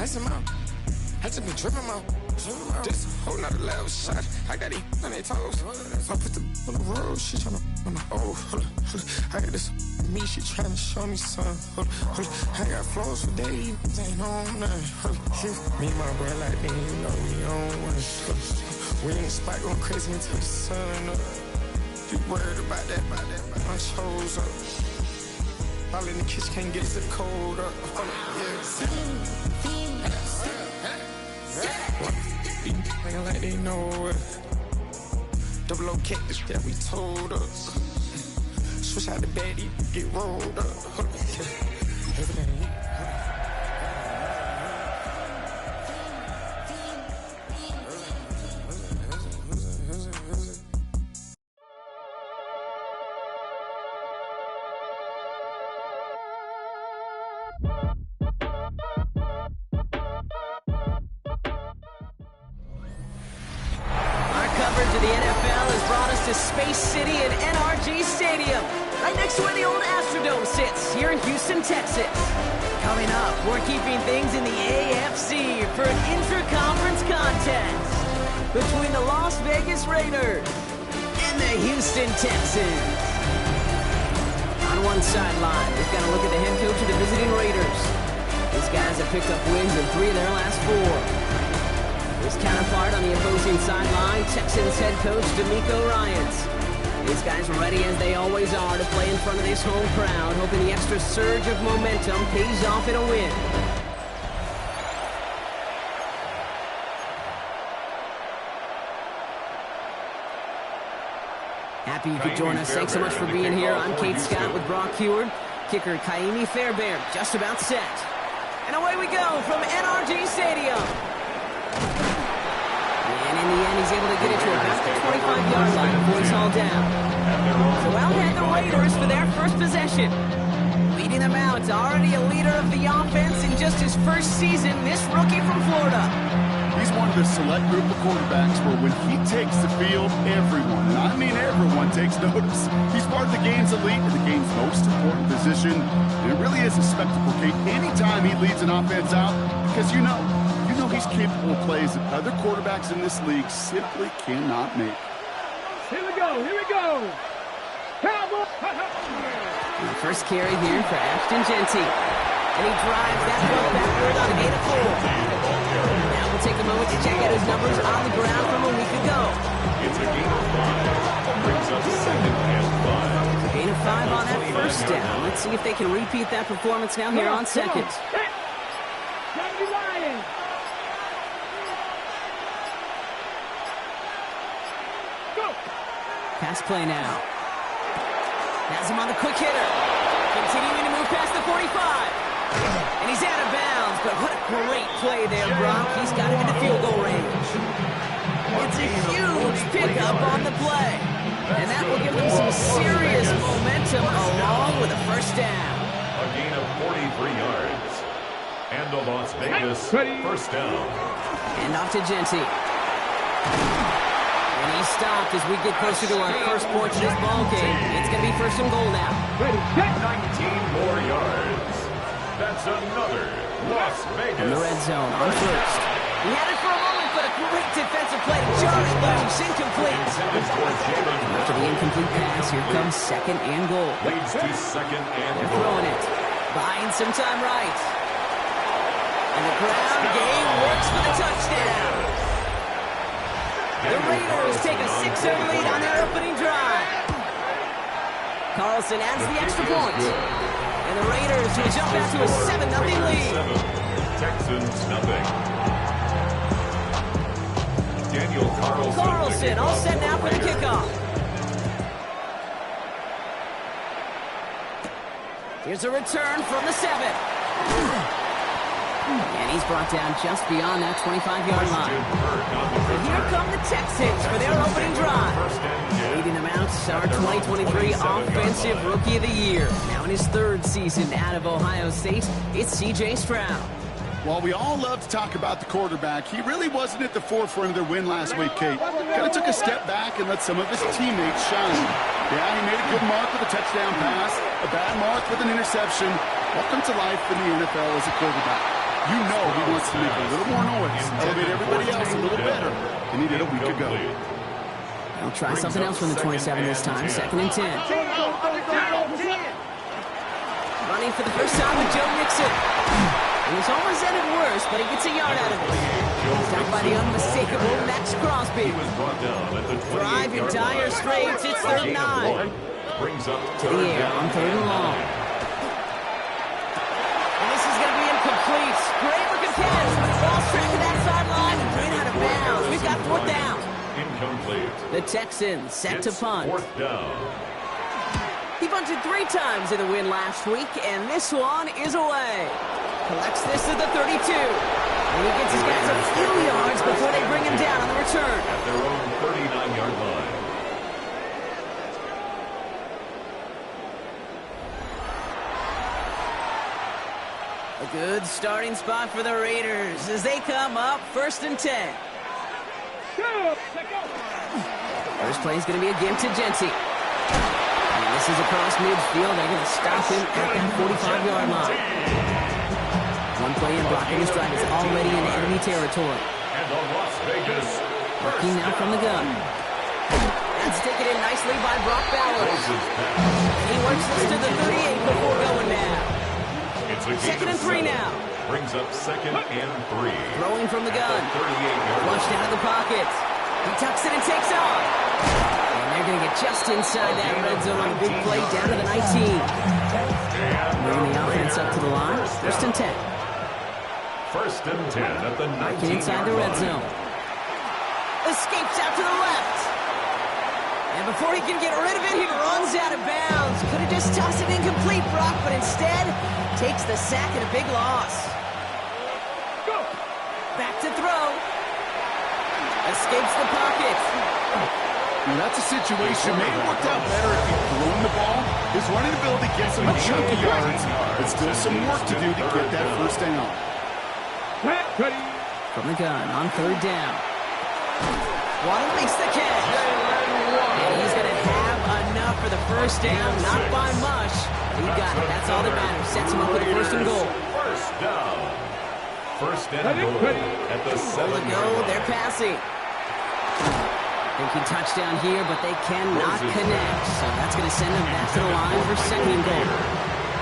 ice him out. I just been dripping out. This whole nother level shot. I got these on their toes. I put the on the road. She tryna hold up. I got this me. She tryna show me something. Hold up. I got flows for days. Ain't on nothing. Me and my bro like they ain't know we on one. We in the spot going crazy until the sun up. You worried about that? My shows up. All in the kitchen can't get the cold up. Nigga like they know it. Double O cactus that we told us. Switch out the baddie, get rolled up. Everything. Coverage of the NFL has brought us to Space City and NRG Stadium, right next to where the old Astrodome sits, here in Houston, Texas. Coming up, we're keeping things in the AFC for an intra-conference contest between the Las Vegas Raiders and the Houston Texans. On one sideline, we've got a look at the head coach of the visiting Raiders. These guys have picked up wins in 3 of their last 4. His counterpart on the opposing sideline, Texans head coach DeMeco Ryans. These guys are ready as they always are to play in front of this home crowd, hoping the extra surge of momentum pays off in a win. Happy you could join us. Thanks so much for being here. I'm Kate Scott with Brock Heward. Kicker Kaimi Fairbairn just about set. And away we go from NRG Stadium. And in the end, he's able to get it to about the 25-yard line before he's hauled down. So out head the Raiders for their first possession. Leading them out, already a leader of the offense in just his first season, this rookie from Florida. He's one of the select group of quarterbacks where when he takes the field, everyone, and I mean everyone, takes notice. He's part of the game's elite and the game's most important position. And it really is a spectacle, Kate, anytime he leads an offense out, because you know he's capable of plays that other quarterbacks in this league simply cannot make. Here we go. Cowboys. The first carry here for Ashton Jeanty. And he drives that ball backward on a gain of 4. Now we'll take a moment to check out his numbers on the ground from a week ago. It's a gain of 5. Brings up 2nd and 5. Gain of 5 on that first down. Let's see if they can repeat that performance now here on 2nd. Pass play now. Has him on the quick hitter. Continuing to move past the 45. And he's out of bounds, but what a great play there, Brock. He's got him in the field goal range. It's a huge pickup on the play. And that will give them some serious momentum along with a first down. A gain of 43 yards. And the Las Vegas first down. And off to Jeanty. And he's stopped as we get closer to our first point of this ball game. It's going to be 1st and goal now. 19 more yards. That's another Las Vegas. In the red zone on first. He had it for a moment, but a great defensive play. Josh loose, incomplete. After the incomplete pass, here comes 2nd and goal. Leads to 2nd and They're goal. throwing it. Buying some time right. And the ground game works for the touchdown. The Raiders take a 6-0 lead on their opening drive. Carlson adds the extra point. And the Raiders will jump out to a 7-0 lead. Texans nothing. Daniel Carlson all set now for the kickoff. Here's a return from the 7. And he's brought down just beyond that 25-yard line. And here come the Texans for their opening drive. Leading them out, our 2023 Offensive Rookie of the Year. Now in his 3rd season out of Ohio State, it's C.J. Stroud. While we all love to talk about the quarterback, he really wasn't at the forefront of their win last week, Kate. Kind of took a step back and let some of his teammates shine. Yeah, he made a good mark with a touchdown pass, a bad mark with an interception. Welcome to life in the NFL as a quarterback. You know he wants to make a little more noise, elevate everybody else a little better than he did a week ago. He'll try something else from the 27 this time. 2nd and 10. Running for the first time with Joe Mixon. It was almost ended worse, but he gets a yard out of it. He's down by the unmistakable Max Crosby. Drive in dire straits. It's 3rd and 9. To the air on 3rd and long. And this is going to be incomplete. Great looking pass, but the ball's tracked to that sideline and ran out of bounds. We've got 4th down. Incomplete. The Texans set to punt. 4th down. He punted 3 times in the win last week, and this one is away. Collects this at the 32. And he gets his guys a few yards before they bring him down on the return. At their own 39-yard line. A good starting spot for the Raiders as they come up 1st and 10. First play is going to be again to Genty. And this is across midfield. They're going to stop him at that 45-yard line. One play in blocking his drive is already in enemy territory. And the Las Vegas. Working now from the gun. That's taken in nicely by Brock Bowers. He works this to the 38 before going down. It's a 2nd and 3 now. Brings up 2nd and 3. Throwing from the gun. 38-yard Flushed out of the pocket. He tucks it and takes off. And they're going to get just inside that red zone on the big play down to the 19. Bringing the offense up to the line. 1st and 10. 1st and 10 at the 19. Inside the red zone. Escapes out to the left. And before he can get rid of it, he runs out of bounds. Could have just tossed it incomplete, Brock, but instead takes the sack and a big loss. Back to throw. Escapes the pocket. Now that's a situation may have worked out better if he'd thrown the ball. His running ability gets him a chunk of yards, but still some work to do to get that 1st down. From the gun on 3rd down. Waddle makes the catch. And he's going to have enough for the 1st down. Not by much. He got it. That's all that matters. Sets him up with a 1st and goal. 1st down. 1st and goal at the 7. Go. They're passing. Thinking touchdown here, but they cannot connect. So that's going to send them back to the line for 2nd and goal.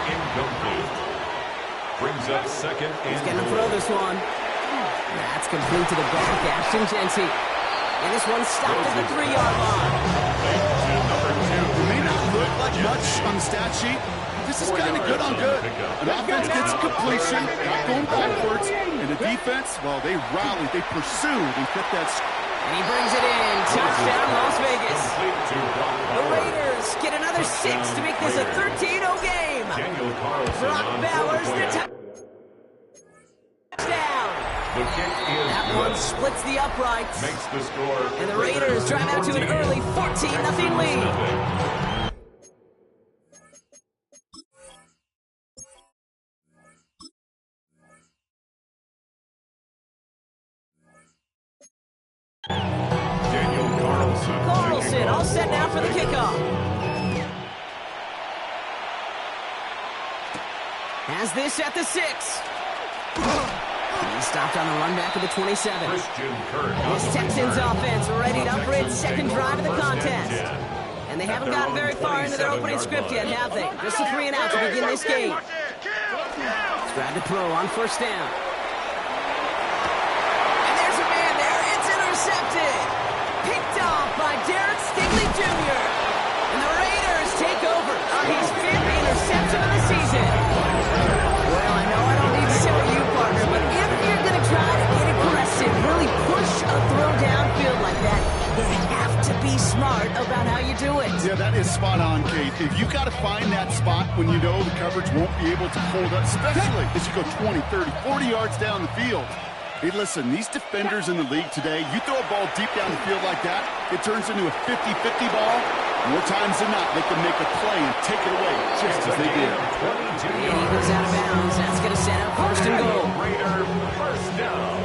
Incomplete. Brings up 2nd and He's going to throw this one. That's complete to the back, Ashton Genty. And this one's stopped at the 3-yard line. It may not look like much on the stat sheet. This is kind of good on good. An offense gets a completion, not going backwards, and the defense, well, they rallied, they pursued, and kept that. And he brings it in. Touchdown, Las Vegas. The Raiders get another 6 to make this a 13-0 game. Brock Bowers, the touchdown. The kick is that good. one splits the uprights. Makes the score. And the Raiders drive out to an early 14-0 lead. Carlson, all set now for the kickoff. Has this at the 6. He's stopped on the run back of the 27. This Texans offense ready up for its 2nd drive of the contest. And they haven't gotten very far into their opening script yet, have they? Just a 3 and out to begin this game. Let's grab the throw on 1st down. And there's a man there. It's intercepted. Picked off by Derek Stingley Jr. And the Raiders take over on his 5th interception of the season. Well, I know I don't need to tell you, partner, but if you're going to try to get aggressive, really push a throw downfield like that, you have to be smart about how you do it. Yeah, that is spot on, Kate. If you got to find that spot when you know the coverage won't be able to hold up, especially as you go 20, 30, 40 yards down the field. Hey, listen, these defenders in the league today, you throw a ball deep down the field like that, it turns into a 50-50 ball. More times than not, they can make a play and take it away, just as they did. And he goes out of bounds. That's going to set up 1st and goal. Raider 1st down.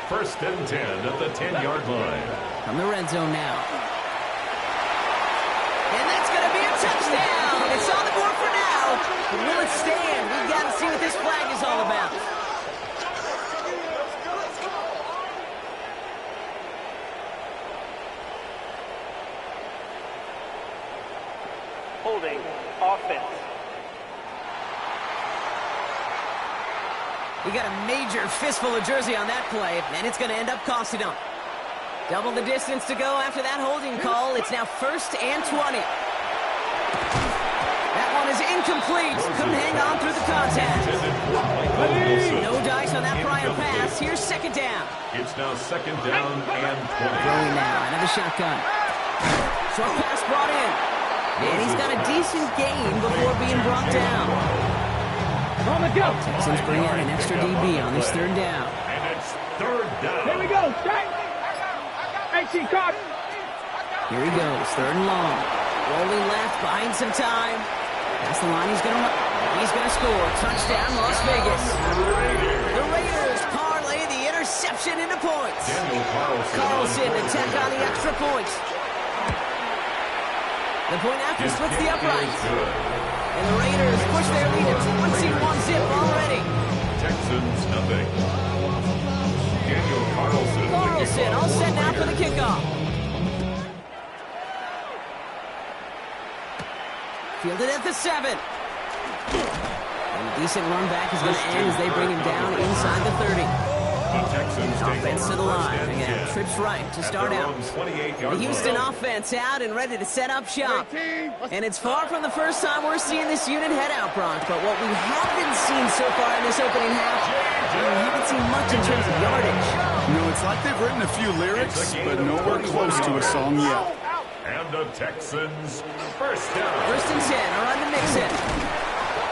1st and 10 at the 10-yard line. From the red zone now. And that's going to be a touchdown. It's on the board for now. But will it stand? We got out and see what this flag is all about. Holding offense. We got a major fistful of jersey on that play, and it's going to end up costing them. Double the distance to go after that holding call. It's now 1st and 20. That one is incomplete. Couldn't hang on through the contact. No dice on that prior pass. Here's 2nd down. It's now 2nd down and 20. Throwing now, another shotgun. Short pass brought in. And he's got a decent gain before being brought down. On the go. Texans bring out an extra DB on this 3rd down. And it's 3rd down. Here we go. Strike. HC Cox. Here he goes, 3rd and long. Rolling left, buying some time. That's the line he's gonna score. Touchdown, Las Vegas. The Raiders parlay the interception into points. Daniel Carlson to tack on the extra point. The point after splits the upright. And the Raiders push their lead to 21-zip already. Texans nothing. Daniel Carlson all set now for the kickoff. Fielded at the 7. And a decent run back is going to end as they bring him down inside the 30. The Texans Offense to the line. Again, trips right to start out. The Houston offense out and ready to set up shop. And it's far from the first time we're seeing this unit head out, Bronx. But what we haven't seen so far in this opening half, we haven't seen much in terms of yardage. You know, it's like they've written a few lyrics, but nowhere close to a song yet. And the Texans 1st down. 1st and 10 are on to Mixon.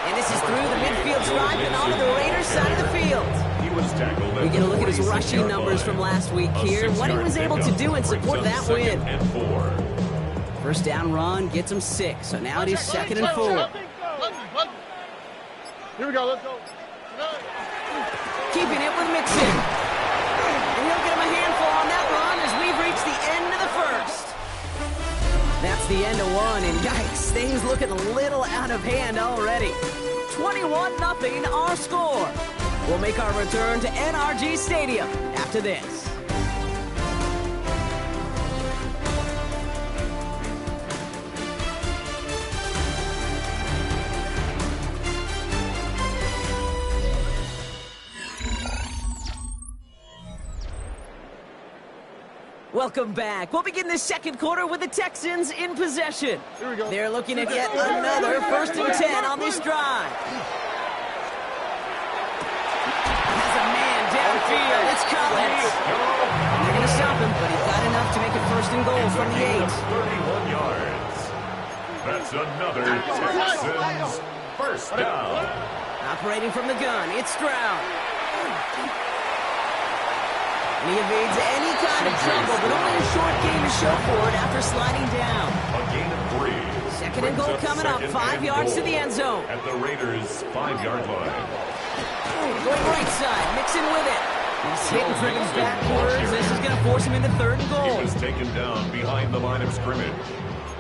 And this is through the midfield stripe and onto the Raiders side of the field. He was tackled. We get a look at his rushing numbers from last week here. What he was able to do in support of that win. 1st down run gets him 6. So now it is 2nd and 4. Here we go. Let's go. Keeping it with Mixon. And he'll get him a handful on that run as we've reached the end of the 1st. That's the end of 1, and yikes, things looking a little out of hand already. 21-0 our score. We'll make our return to NRG Stadium after this. Welcome back. We'll begin the 2nd quarter with the Texans in possession. Here we go. They're looking at yet another 1st and 10 on this drive. Has a man downfield. It's Collins. They're going to stop him, but he's got enough to make it 1st and goal from the 8. 31 yards. That's another Texans 1st down. Operating from the gun, it's Stroud. And he evades any kind of trouble, but only a short gain to show for it after sliding down. A gain of 3. 2nd and goal coming up, 5 yards to the end zone. At the Raiders' 5-yard line. Going right side, Mixon with it. He's hitting for him backwards. This is going to force him into 3rd and goal. He was taken down behind the line of scrimmage.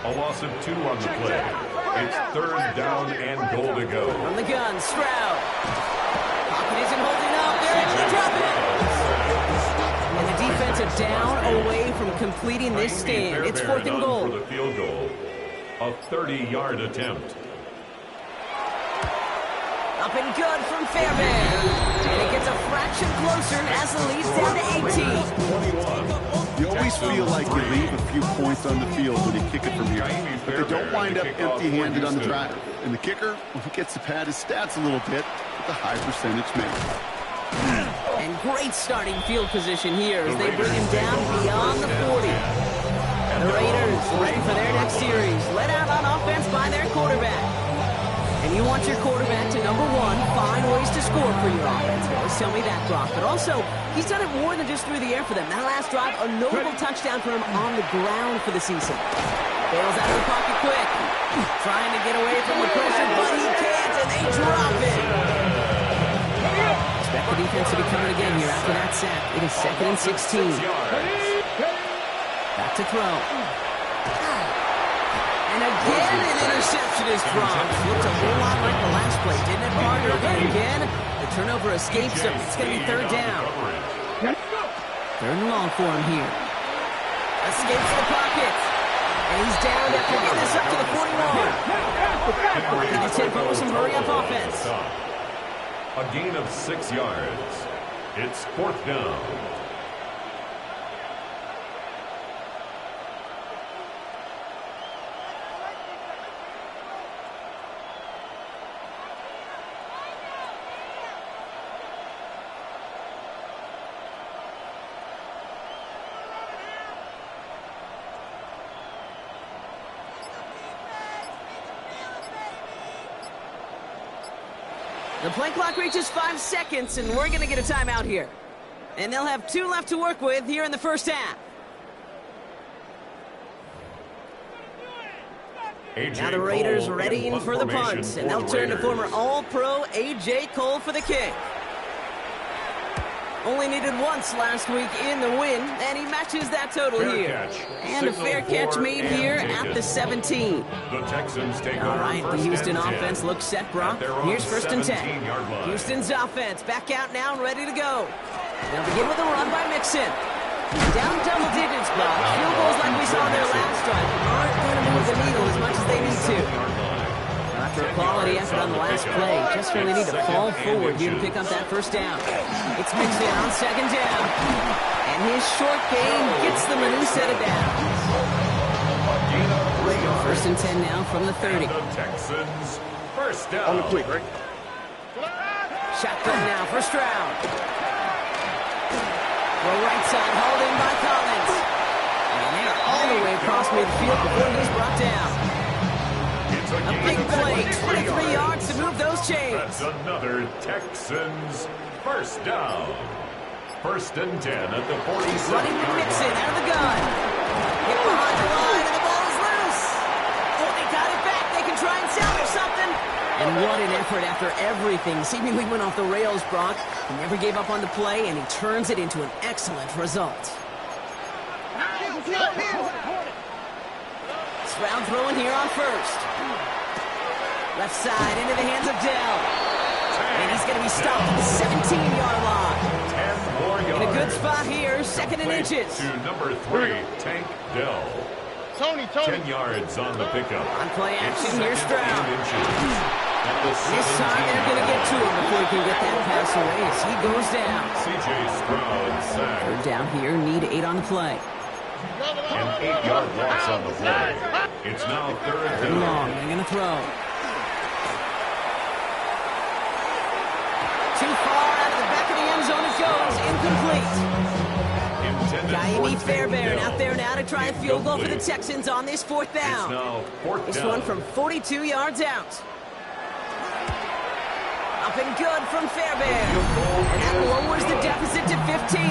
A loss of 2 on the play. It's 3rd down and goal to go. From the gun, Stroud. Pocket isn't holding up. They're able to drop it. And the defensive down away from completing this stand. It's 4th and goal. For the field goal. A 30-yard attempt. Up and good from Fairbairn. And it gets a fraction closer as the lead's down to 18. You always feel like you leave a few points on the field when you kick it from here. But they don't wind up empty-handed on the drive. And the kicker, well, he gets to pad his stats a little bit with a high percentage make. And great starting field position here as they bring him down beyond the 40. The Raiders ready for their next series. Let out on offense by their quarterback. And you want your quarterback to, number 1, find ways to score for your offense. You always tell me that, Brock. But also, he's done it more than just through the air for them. That last drive, a notable touchdown for him on the ground for the season. Bails out of the pocket quick. Trying to get away from the pressure, but he can't, and they drop it. Expect the defense to be coming again here after that sack. It is 2nd and 16. Back to throw. And again, an interception is dropped. Looked a whole lot like the last play, didn't it, partner? And again, the turnover escapes him. It's going to be third down. Third and long for him here. Escapes the pocket. And he's down after getting this up to the 41. Looking to tempo with some hurry-up offense. A gain of 6 yards. It's fourth down. The play clock reaches 5 seconds, and we're going to get a timeout here. And they'll have 2 left to work with here in the first half. Now the Raiders readying for the punt, and they'll turn to former All-Pro A.J. Cole for the kick. Only needed once last week in the win, and he matches that total here. And a fair catch made here at the 17. The Texans take All right, the Houston offense looks set, Brock. Here's first and 10. Houston's offense back out now and ready to go. They'll begin with a run by Mixon. Down double digits, Brock. Field goals like we saw there last time aren't going to move the needle as much as they need to. After a quality effort on the last play, just really need to fall forward here to pick up that first down. It's Mixon on second down. And his short game gets them a new set of downs. First and 10 now from the 30. The Texans first down. On the quick, right? Shotgun now for Stroud. The right side holding by Collins. And they are all the way across midfield before he's brought down. A big play, 23 yards to move those chains. That's another Texans first down. First and 10 at the 47. Running with Mixon out of the gun. Get behind the line and the ball is loose. Oh, they got it back. They can try and salvage something. And what an effort after everything seemingly went off the rails, Brock. He never gave up on the play, and he turns it into an excellent result. Stroud throwing here on first. Left side into the hands of Dell. And he's going to be stopped at the 17-yard line. 10 more yards. In a good spot here, second and inches. To number 3, Tank Dell. Tony. 10 yards on the pickup. On play action, It's here's second Stroud. and inches. At the This time they're going to get to him before he can get that pass away as he goes down. C.J. Stroud sacked. Third down here, need 8 on the play. An 8-yard loss on the play. It's now third down. Long, they're going to throw. Too far out of the back of the end zone it goes, incomplete. Guy Fairbairn out there now to try a field goal for the Texans on this fourth It's down. now fourth This down. one from 42 yards out. Up and good from Fairbairn. And that lowers the deficit to 15.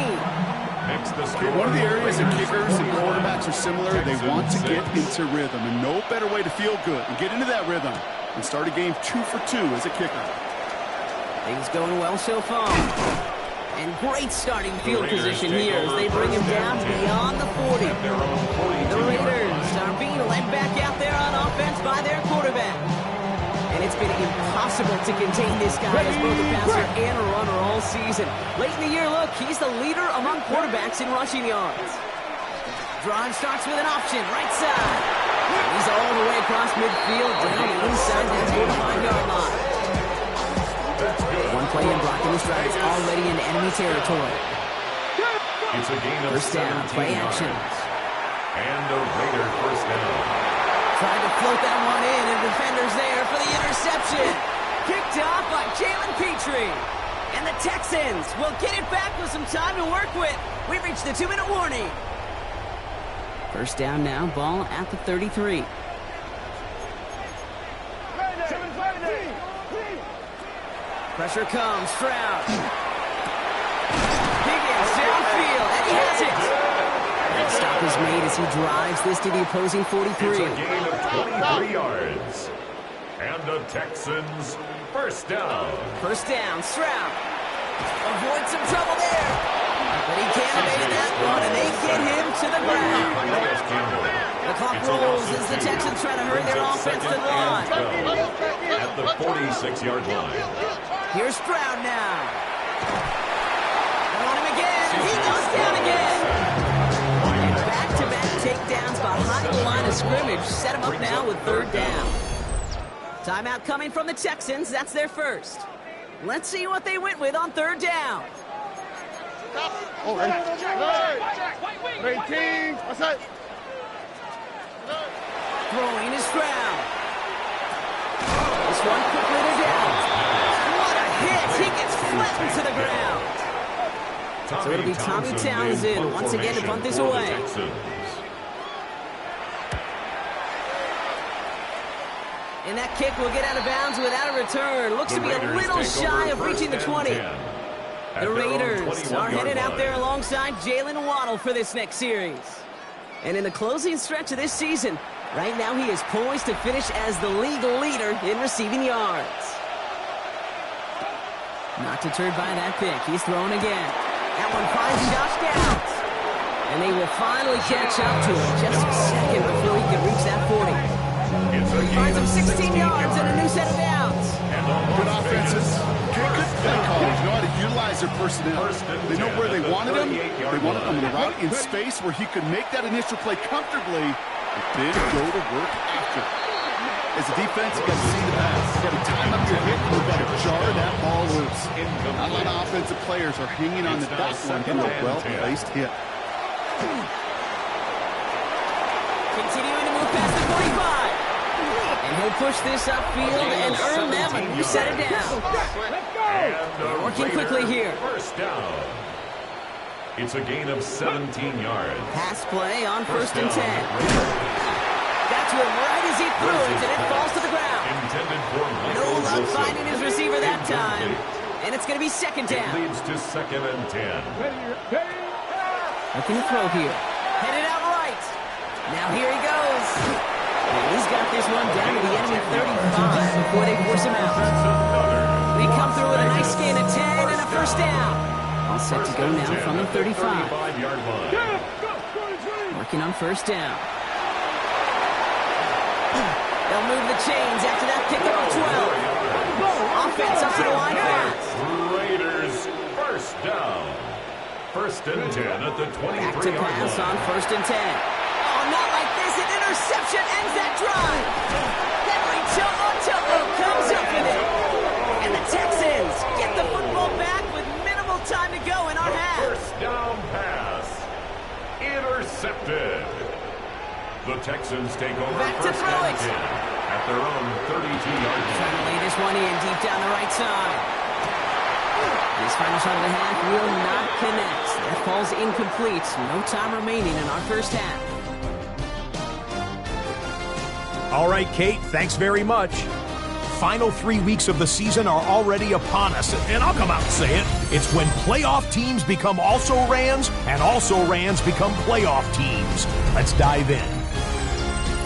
Makes the score. One of the areas that kickers and quarterbacks are similar, they want to get into rhythm, and no better way to feel good and get into that rhythm and start a game 2 for 2 as a kicker. Things going well so far. And great starting field position here as they bring him down beyond the 40. The Raiders are being led back out there on offense by their quarterback. And it's been impossible to contain this guy as both a passer and a runner all season. Late in the year, look, he's the leader among quarterbacks in rushing yards. Drive starts with an option, right side. And he's all the way across midfield, down the inside that 45-yard line. One play in blocking the strike is already in enemy territory. It's a gain of First down, 17 play yards. action. And a Raider first down. Trying to float that one in, and defenders there for the interception. Picked off by Jalen Petrie. And the Texans will get it back with some time to work with. We've reached the 2-minute warning. First down now, ball at the 33. Pressure comes, Stroud. Higgins downfield, and he has it. That stop is made as he drives this to the opposing 43. It's a gain of 23 yards. And the Texans first down. First down, Stroud. Avoid some trouble there. But he can't evade that one, and they get him to the ground. Miles Campbell The clock rolls as the Texans try to hurry their offense to the line. At the 46-yard line. Here's Stroud now. They want him again. He goes down again. And back-to-back takedowns behind the line of scrimmage. Set him up now with third down. Timeout coming from the Texans. That's their first. Let's see what they went with on third down. Throwing is Stroud. This one quickly to down. What a hit. He gets flattened to the ground. So it'll be Tommy Townsend once again to punt this away. And that kick will get out of bounds without a return. Looks to be a little shy of reaching the 20. The Raiders are headed out there alongside Jalen Waddle for this next series. And in the closing stretch of this season, right now he is poised to finish as the league leader in receiving yards. Not deterred by that pick. He's thrown again. That one finds Josh Downs. And they will finally catch up to him just a second before he can reach that 40. He finds him 16 yards and a new set of downs. Good offenses. Good play callers. You know how to utilize their personnel. They know where they wanted him. They wanted him in the route in space where he could make that initial play comfortably, but then go to work after. As a defense, you got to see the pass. You got to time up your hit. You got to jar that ball loose. Not a lot of offensive players are hanging on to that one through a well-placed hit. Continuing to move past the 45. And he'll push this upfield and earn them a new set of downs. They're working quickly here. First down. It's a gain of 17 yards. Pass play on first and 10. Got to him right as he threw it, and it falls to the ground. Intended for No luck finding his receiver that time. And it's going to be second down. It leads to second and 10. Looking to throw here. Headed out right. Now here he goes. And he's got this one down to the enemy 35 before they force him out. They come through with a nice gain of 10 and a first down. All set to go now from the 35. Working on first down. They'll move the chains after that pick up 12. Offense up to the line fast. Raiders first down. First and 10 at the 23-yard line. Back to pass on first and 10. Oh, not like this. An interception ends that drive. Henry Cho'o comes up with it. And the Texans get the football back with minimal time to go in our half. First down pass. Intercepted. The Texans take over Back to first throw and it. 10 at their own 32-yard line. Trying to lay this one in deep down the right side. This final shot of the half will not connect. That falls incomplete. No time remaining in our first half. All right, Kate, thanks very much. Final 3 weeks of the season are already upon us, and I'll come out and say it. It's when playoff teams become also-rans, and also-rans become playoff teams. Let's dive in.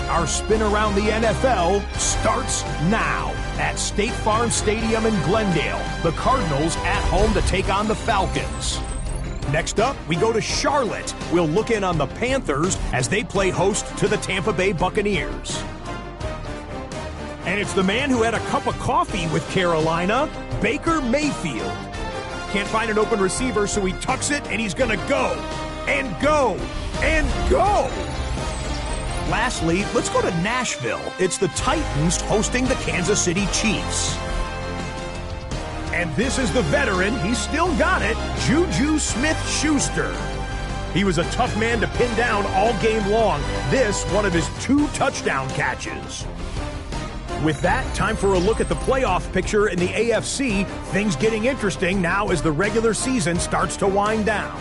Our spin around the NFL starts now at State Farm Stadium in Glendale. The Cardinals at home to take on the Falcons. Next up, we go to Charlotte. We'll look in on the Panthers as they play host to the Tampa Bay Buccaneers. And it's the man who had a cup of coffee with Carolina, Baker Mayfield. Can't find an open receiver, so he tucks it, and he's going to go, and go, and go. Lastly, let's go to Nashville. It's the Titans hosting the Kansas City Chiefs. And this is the veteran, he's still got it, Juju Smith-Schuster. He was a tough man to pin down all game long. This, one of his 2 touchdown catches. With that, time for a look at the playoff picture in the AFC. Things getting interesting now as the regular season starts to wind down.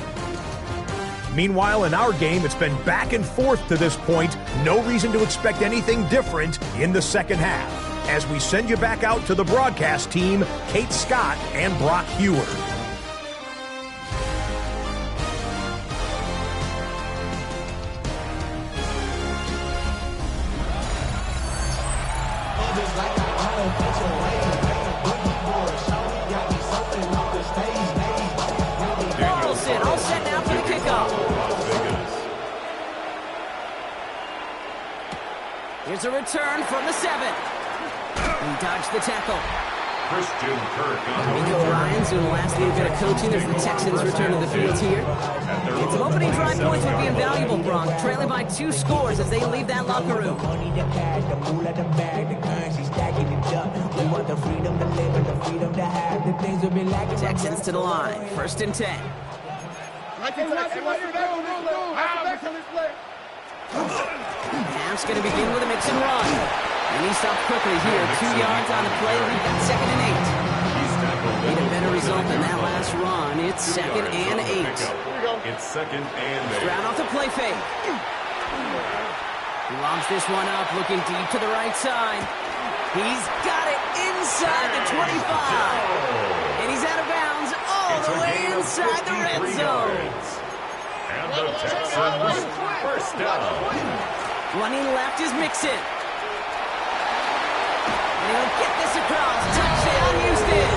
Meanwhile, in our game, it's been back and forth to this point. No reason to expect anything different in the second half. As we send you back out to the broadcast team, Kate Scott and Brock Hewer. Carlson all set now for the kickoff. Here's a return from the 7. He dodged the tackle. Christian Kirk on the Nico Ryans doing the last little bit of coaching as the Texans return to the field here. And some opening drive points would be invaluable, Bronk, trailing by 2 scores as they leave that locker room. Texans to the line, 1st and 10. Ham's going to begin with a mix and run. And he stopped quickly here. 2 yards on the play. We've got 2nd and 8. Need a better result than that last run. It's 2nd and 8. It's 2nd and 8. Stroud off the play fake. He lobs this one up, looking deep to the right side. He's got it inside the 25. And he's out of bounds all the way inside the red zone. And the Texans, 1st down. Running left is Mixon. And he'll get this across. Touchdown, Houston.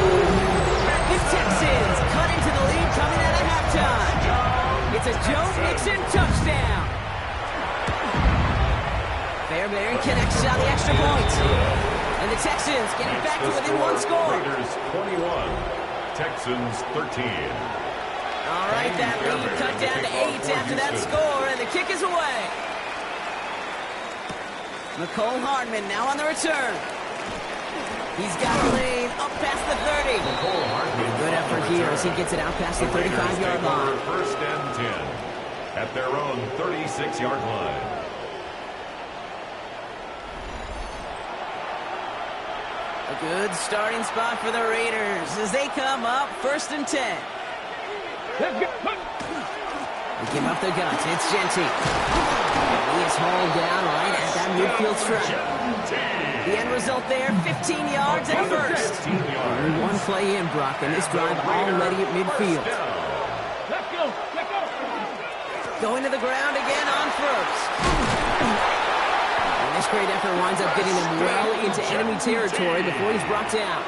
The Texans cut into the lead coming out of halftime. It's a Joe Mixon touchdown. Fairbairn connects on the extra point. And the Texans getting back to within 1 score. Raiders 21, Texans 13. All right, that lead cut down to 8 after that score, and the kick is away. Mecole Hardman now on the return. He's got a lead up past the 30. Good effort here as he gets it out past the 35-yard line. 1st and 10 at their own 36-yard line. A good starting spot for the Raiders as they come up 1st and 10. Let's go. They give up their guts. It's Genty. He is hauled down right at that midfield stripe. The end result there, 15 yards at first. Only 1 play in, Brock, and this drive already at midfield. Let's go. Let's go. Going to the ground again on 1st. And this great effort winds up getting him well into enemy territory before he's brought down.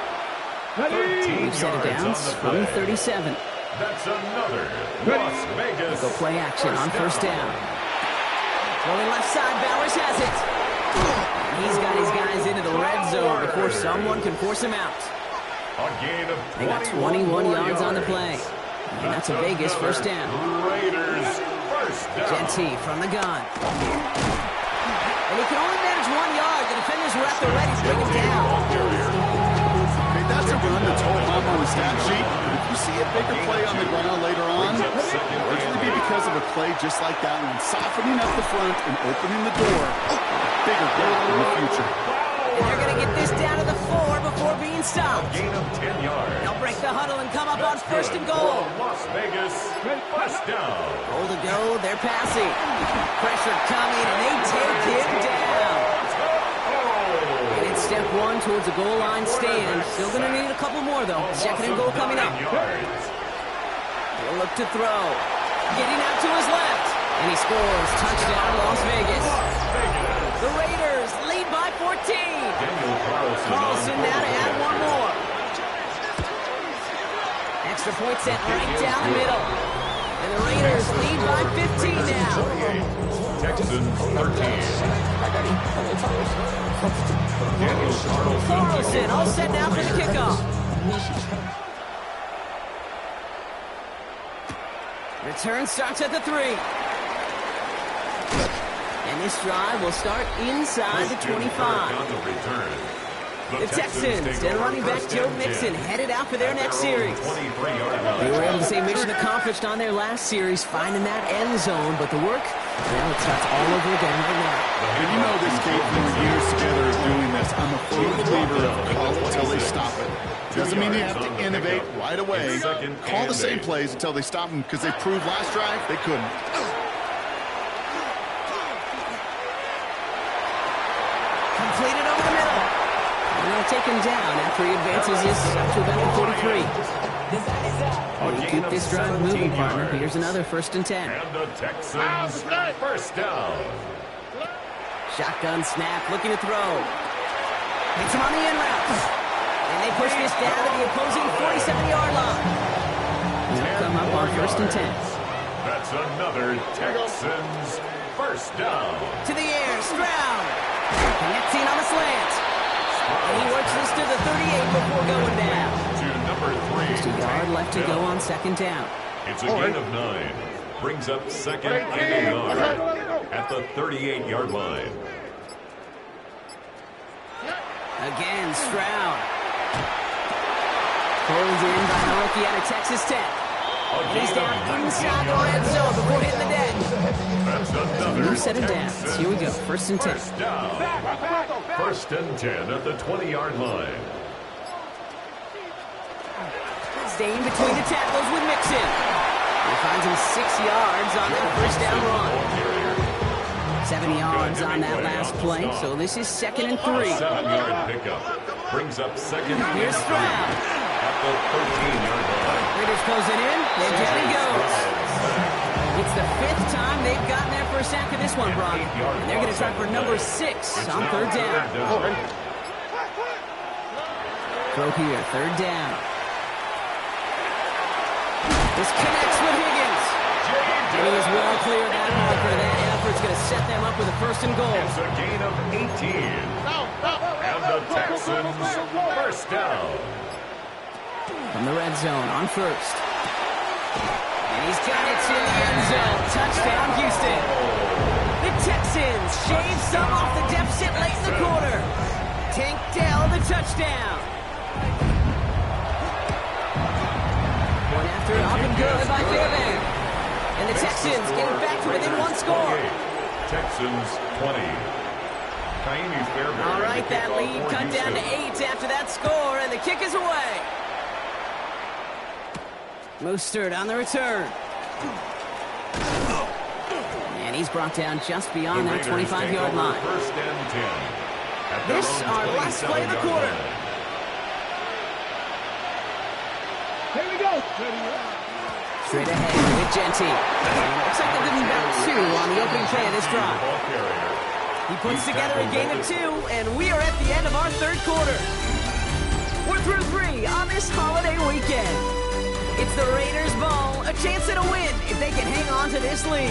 13 Set of downs from the 37. That's another Las Vegas. Go play action on 1st down. Rolling left side, Bowers has it. He's got his guys into the red zone before someone can force him out. A gain of They got 21 yards on the play. And that's a Vegas 1st down. Raiders 1st down. Genty from the gun. And he can only manage 1 yard. The defenders were at the ready to bring him down. Hey, that's a run that's all up on the stat sheet. If you see a bigger play on the ground later on, largely be because of a play just like that one, softening up the front and opening the door. Bigger gap in the future. And they're going to get this down to the 4 before being stopped. Gain of 10 yards. They'll break the huddle and come up on 1st and goal. Las Vegas 1st down. Goal to go, they're passing. Pressure coming, and they take him down. And it's step 1 towards a goal line stand. Still going to need a couple more, though. 2nd and goal coming up. He'll look to throw. Getting out to his left. And he scores. Touchdown, Las Vegas. The Raiders lead by 14. Carlson now to add 1 more. Extra point set right down the middle. And the Raiders lead by 15 now. Texans 13. Carlson all set now for the kickoff. Return starts at the 3. And this drive will start inside the 25. The Texans and running back Joe Mixon headed out for their next series. They were able to say mission accomplished on their last series, finding that end zone, but the work, well, it starts all over again right now. And you know this, Kate, we were years together doing this. I'm a firm believer of call it until they stop it. Doesn't mean you have to innovate right away. Call the same plays until they stop them, because they proved last drive they couldn't. Completed over the middle. And they'll take him down after he advances this up to about the 43. Well, you keep this drive moving, partner. Here's another 1st and 10. And the Texans 1st down. Shotgun snap, looking to throw. Hits him on the in route. And they push this down to the opposing 47-yard line. And they'll come up on 1st and 10. That's another Texans 1st down. To the air, Stroud. close to the 38 before going down. To number 3. Just a yard left to go on second down. It's a gain of 9. Brings up second and 9 at the 38-yard line. Again, Stroud. Pulled in by the rookie out of Texas Tech. And he's down inside the red zone before hitting the deck. That's another New set of downs. Here we go. First and 10. First down. First and 10 at the 20-yard line. Staying between the tackles with Mixon. He finds him 6 yards on that first down run. 7 yards on that last play, so this is second and 3. 7-yard pickup. Brings up second and 3 Here's Stroud. at the 13-yard line. Raiders closing in, and down he goes. It's the 5th time they've gotten their first sack of this one, Brock. And they're going to try for number 6 on third down. Throw here, third down. This connects with Higgins. And he is well clear of that marker. That effort's going to set them up with a first and goal. It's a gain of 18. And the Texans first down. From the red zone on first. And he's got it to the end zone. Touchdown, Houston. The Texans shave some off the deficit late in the quarter. Tank Dell the touchdown. One after, up and good by Fairbank. And the Texans getting back to within one score. Texans 20. Kaimi Fairbank. All right, that lead cut down to 8 after that score, and the kick is away. Mostert on the return. And he's brought down just beyond that 25-yard line. First and 10. This is our last play of the quarter. Here we go. Straight ahead with Genty. Looks like they're getting about 2 on the opening play of this drive. He puts together a gain of 2, and we are at the end of our third quarter. We're through 3 on this holiday weekend. It's the Raiders' ball, a chance at a win if they can hang on to this lead.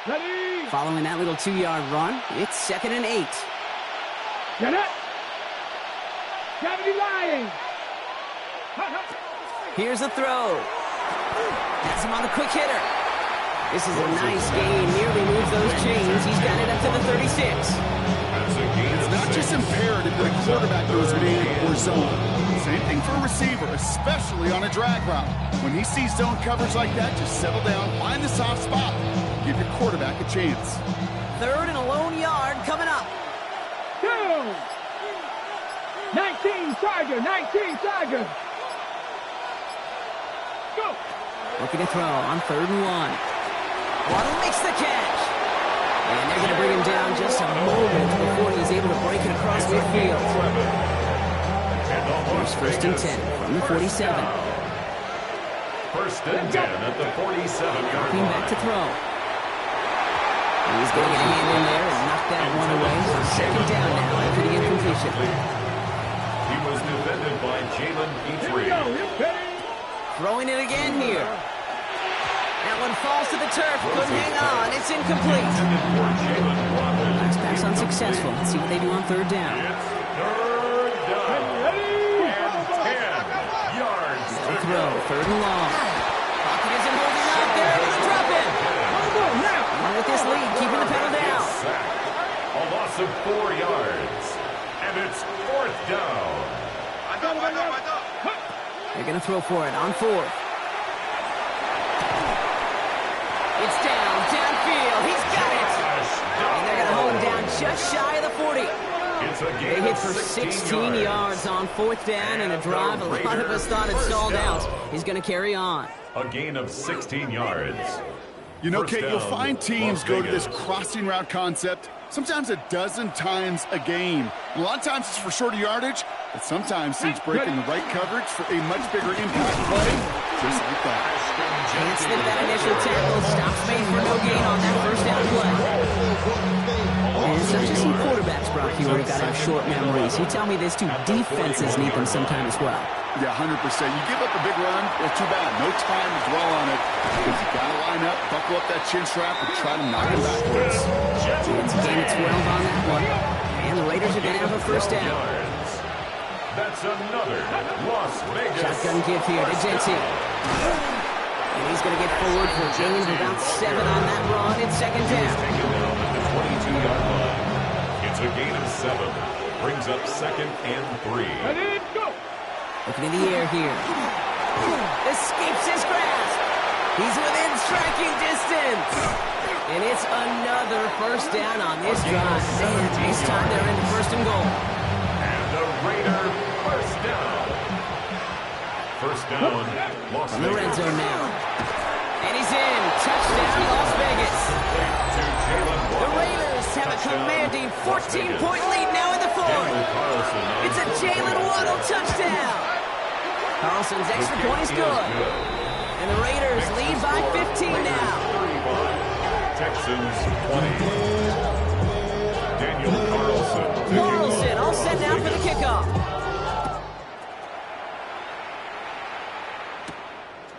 Ready. Following that little 2-yard run, it's second and 8. Get it. Gravity lying. Here's the throw. That's him on the quick hitter. This is a nice gain. Nearly moves those chains. He's got it up to the 36. It's not just imperative that a quarterback goes man or zone. Same thing for a receiver, especially on a drag route. When he sees zone coverage like that, just settle down, find the soft spot. Give your quarterback a chance. Third and a lone yard coming up. 19 Charger, 19 Charger. Go. Looking to throw on third and 1. Waddle makes the catch. And they're going to bring him down just a moment before he's able to break it across midfield. Here's first and 10 from the 47. First and 10 at the 47-yard Looking line. back to throw. He's going to get a hand in there and knock that one away. So second down now after the incompletion. He was defended by Jalen Petrie. Throwing it again here. That one falls to the turf. Couldn't hang on. It's incomplete. Last pass unsuccessful. Let's see what they do on third down. It's third down. And 10 yards to Throw, go. third and long. Pocket isn't holding up. They're able to drop it. And with this lead, keeping the pedal down. Sack. A loss of 4 yards. And it's fourth down. They're going to throw for it on fourth. It's downfield. He's got it. And they're going to hold him down just shy of the 40. It's a They gain hit of for 16 yards on fourth down and a drive a lot of us thought had stalled out. He's going to carry on. A gain of 16 yards. You know, First Kate, you'll down, find teams Las go to this Vegas. crossing route concept sometimes a dozen times a game. A lot of times it's for shorter yardage, but sometimes teams break in the right coverage for a much bigger impact play, just like that. Can't slip that initial tackle. Stops made for no gain on that first down play. And it's not just some quarterbacks, Brock, where you got to have short memories. You tell me this too, defenses need them sometime as well. Yeah, 100%. You give up a big run, well, too bad. No time to dwell on it. Because you got to line up, buckle up that chin strap, and try to knock him backwards. It's a gain of 12 on that one. And the Raiders are going to have a first down. That's another Las Vegas. Shotgun give here to Jensen. And he's going to get forward for a gain of about 7 on that run. It's second down. Taken down at the 22-yard line. It's a gain of 7. Brings up second and 3. Ready, go. Looking in the air here. Escapes his grasp. He's within striking distance. And it's another first down on this drive. And this time they're in the first and goal. And the Raider first down. First down, Las From the red Vegas. zone now. And he's in. Touchdown, Las Vegas. To Jalen The Waddle. Raiders have a commanding 14-point lead now in the fourth. Daniel Carlson on It's a Jalen Waddle touchdown. Carlson's extra point is good. And the Raiders lead by 15 now. 35. Texans 20. Daniel Carlson. Carlson all set now for the kickoff.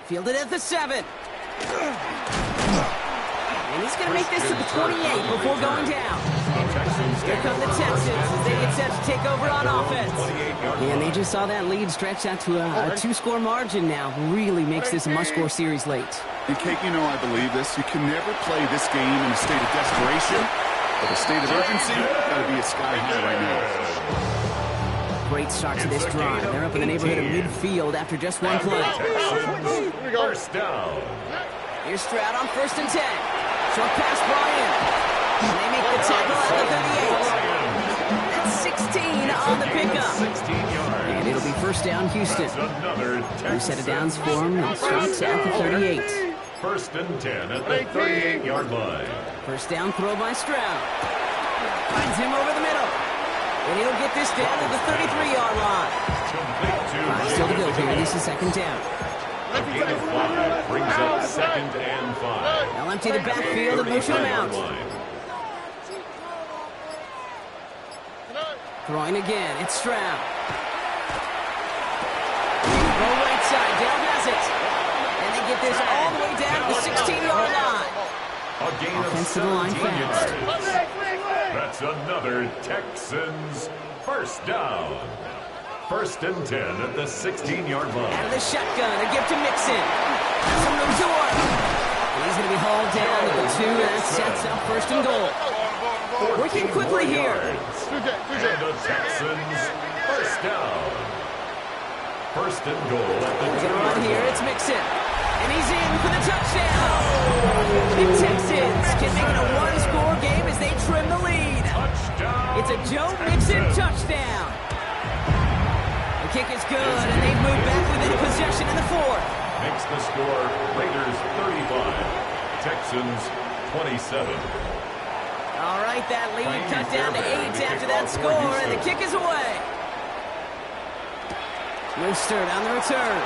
Fielded at the 7. And he's going to make this to the 28 before going down. Here come the Texans as they get set to take over on offense. And they just saw that lead stretch out to a 2-score margin now. Really makes this a must-score series late. And, Kate, you know I believe this. You can never play this game in a state of desperation, but a state of urgency got to be a sky high right now. Great start to this drive. They're up in the neighborhood of midfield after just one play. Texans first down. Here's Stroud on 1st and 10. Short pass, Brian. And they make the tackle at the 38. That's 16 on the pickup. 16 yards. And it'll be first down, Houston. Another New set of downs Texans for him. And starts at the 38. First and 10 at the 38-yard line. First down throw by Stroud. Finds him over the middle. And he'll get this down to the 33-yard line. Complete Still to go to here. This is second down. A gain of 5 brings up second and 5. They'll empty the backfield and motion him out. Throwing again. It's Stroud. Go right side. Dale has it. And they get this all the way down to the 16-yard line. A gain Offense of to the line 17 fast. yards. That's another Texans first down. First and 10 at the 16-yard Out line. of the shotgun. A give to Mixon. Has some room to work. And he's going to be hauled down to the 2. And that sets up first and goal. Working quickly here. And the Texans first down. First and goal at the They're going to run 2. here. It's Mixon. And he's in for the touchdown. The Texans can make it a 1-score game as they trim the lead. Touchdown. It's a Joe Mixon touchdown. The kick is good, and they've moved back within possession in the fourth. Makes the score Raiders 35, Texans 27. All right, that lead cut down to 8 after that score, and the kick is away. Mostert on the return.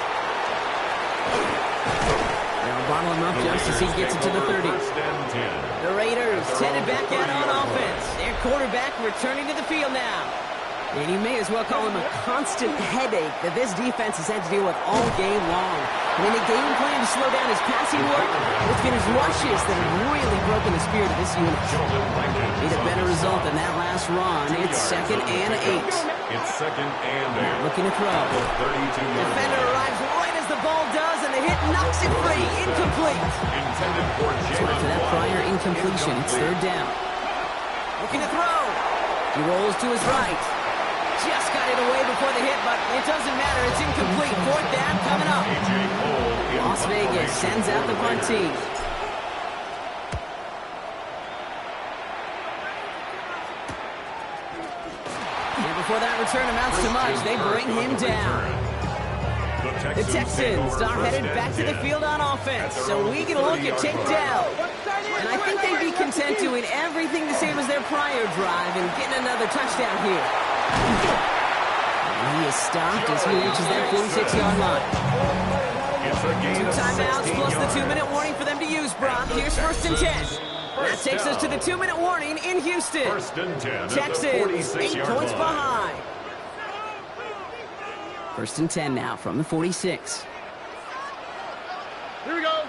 They'll bottle him up just as he gets it to the 30. First and 10. The Raiders headed back out on offense. Their quarterback returning to the field now. And you may as well call him a constant headache that this defense has had to deal with all game long. I mean, the game plan to slow down his passing work, it's been his rushes that have really broken the spirit of this unit. Need a better result than that last run. It's second and 8. It's second and 8. Looking to throw. 32 Defender arrives right as the ball does, and the hit knocks it free. Incomplete. Intended for So Jalen after that prior incompletion, it's third down. Looking to throw. He rolls to his right. Just got it away before the hit, but it doesn't matter. It's incomplete. Fourth down coming up. Las Vegas sends out the punt team. And before that return amounts to much, they bring him down. The The Texans are headed back to the field on offense, so we get a look at takedown. And I think they'd be content doing everything the same as their prior drive and getting another touchdown here. And he is stopped as he reaches that 46-yard line. 2 timeouts plus the 2-minute warning for them to use, Brock. Here's 1st and 10. That takes us to the 2-minute warning in Houston. 1st and 10. Texans 8 points behind. 1st and 10 now from the 46. Here we go.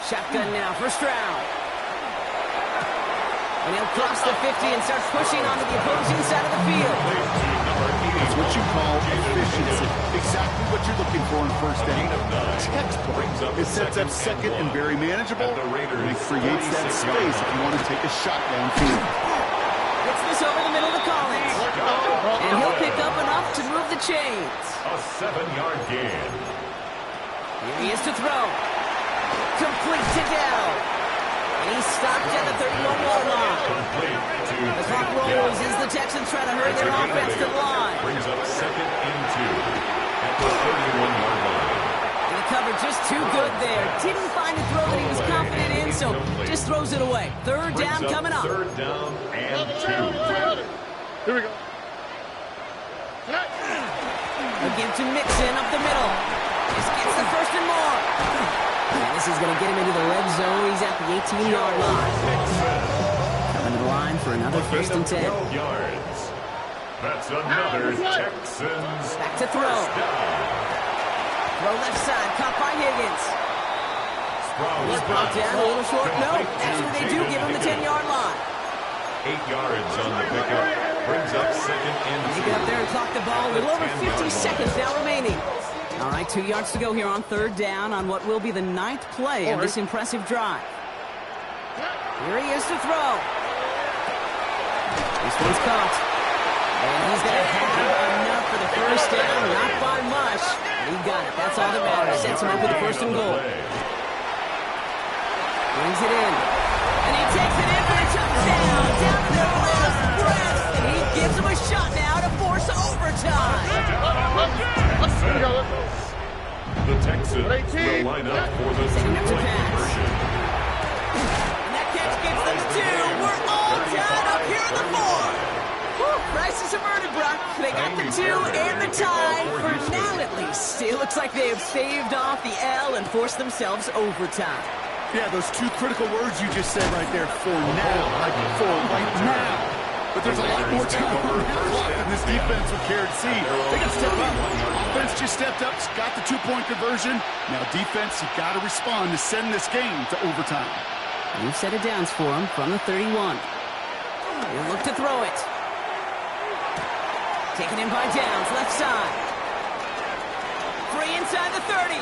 Shotgun now for Stroud. And he'll cross the 50 and start pushing onto the opposing side of the field. It's what you call efficiency. Exactly what you're looking for in 1st down. Textbook. It sets up 2nd and very manageable, and it creates that space if you want to take a shot downfield. Gets this over the middle to Collins. And he'll pick up enough to move the chains. A 7-yard gain. Here he is to throw. Complete to Dell. And he's stopped at the 31-yard line. The clock rolls as the Texans try to hurry their offense to the line. Brings up 2nd and 2 at the 31-yard line. And the cover just too good there. Didn't find a throw that he was confident in, so just throws it away. 3rd down coming up. 3rd down and 2. Here we go. Again to Mixon up the middle. Just gets the 1st and more. And this is going to get him into the red zone. He's at the 18-yard line. Coming to the line for another 1st and 10. 12 yards. That's another Texans. Back to throw. Throw left side, caught by Higgins. He's brought down a little short. No, actually they do give him the 10-yard line. 8 yards on the pickup. Brings up 2nd and 2. They get up there and clock the ball. A little over 50 seconds now remaining. All right, 2 yards to go here on 3rd down on what will be the 9th play of this impressive drive. Here he is to throw. This one's caught. And he's going to have enough for the 1st down. Not by much. He got it. That's all that matters. Sets him up with the 1st and goal. Brings it in. And he takes it in for a touchdown. Down to their last breath. And he gives him a shot now to force overtime. The Texans will line up for the 2-point conversion. And that catch gets them 2. We're all tied up here in the 4th. Woo, crisis averted, Brock. They got the 2 and the tie for now at least. It looks like they have staved off the L and forced themselves overtime. Yeah, those 2 critical words you just said right there, for now, like for right now. But there's a lot more time on the clock than this defense would care to see. They got to step up. Offense just stepped up, got the 2-point conversion. Now defense, you got to respond to send this game to overtime. New set of downs for him from the 31. He'll look to throw it. Taken in by Downs, left side. Free inside the 30.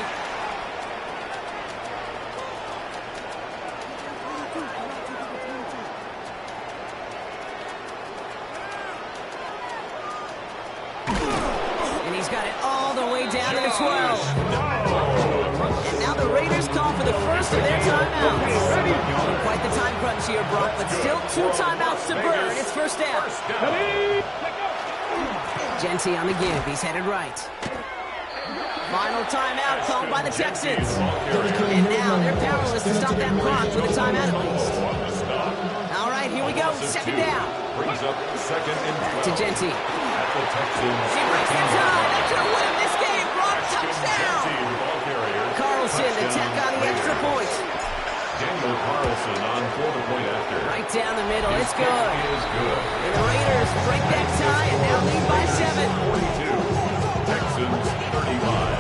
And he's got it all the way down to the 12. And now the Raiders call for the first of their timeouts. Quite the time crunch here, Brock, but still 2 timeouts to burn. It's 1st down. Genty on the give. He's headed right. Final timeout called by the Texans. And now they're powerless to stop that clock with a timeout at least. All right, here we go. 2nd down. Brings up 2nd and 12. To Genty. At the Texans. He breaks the tie. They could win this game. Brock, touchdown. Carlson attack on the extra point. Daniel Carlson on for the point after. Right down the middle. It's good. It is good. And the Raiders break that tie and now lead by 7. 42. Texans 35.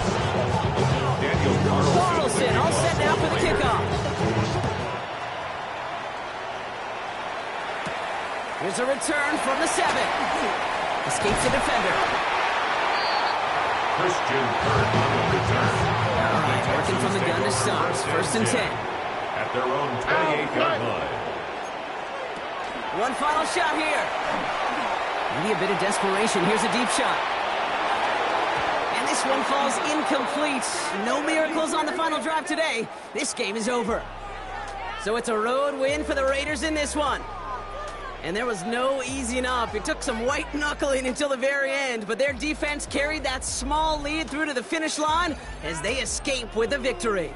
Daniel Carlson all set now for the kickoff. Here's a return from the 7. Escapes the defender. Christian Kirk on the return. All right, working from the gun to start. 1st and 10. At their own 28-yard line. One final shot here. Maybe a bit of desperation. Here's a deep shot. And this one falls incomplete. No miracles on the final drive today. This game is over. So it's a road win for the Raiders in this one. And there was no easing up. It took some white knuckling until the very end, but their defense carried that small lead through to the finish line as they escape with a victory.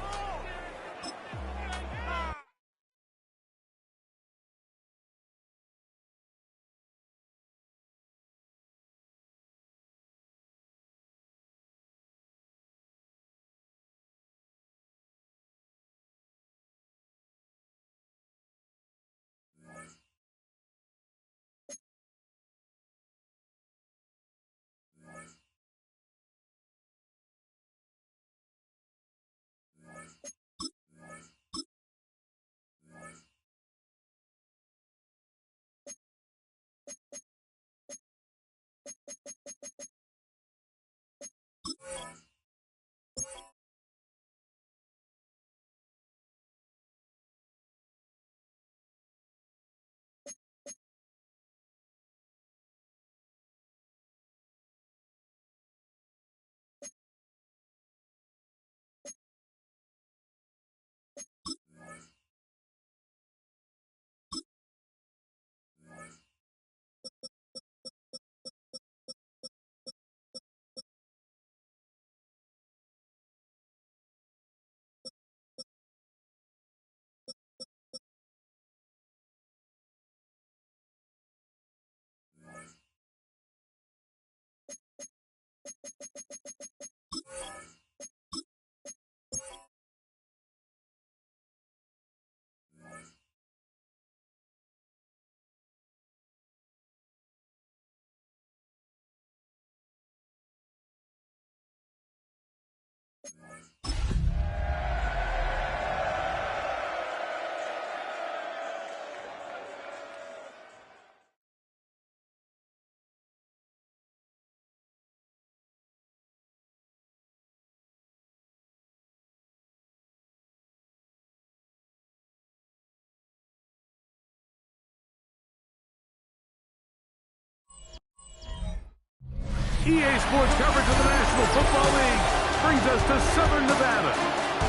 EA Sports coverage of the National Football League brings us to Southern Nevada,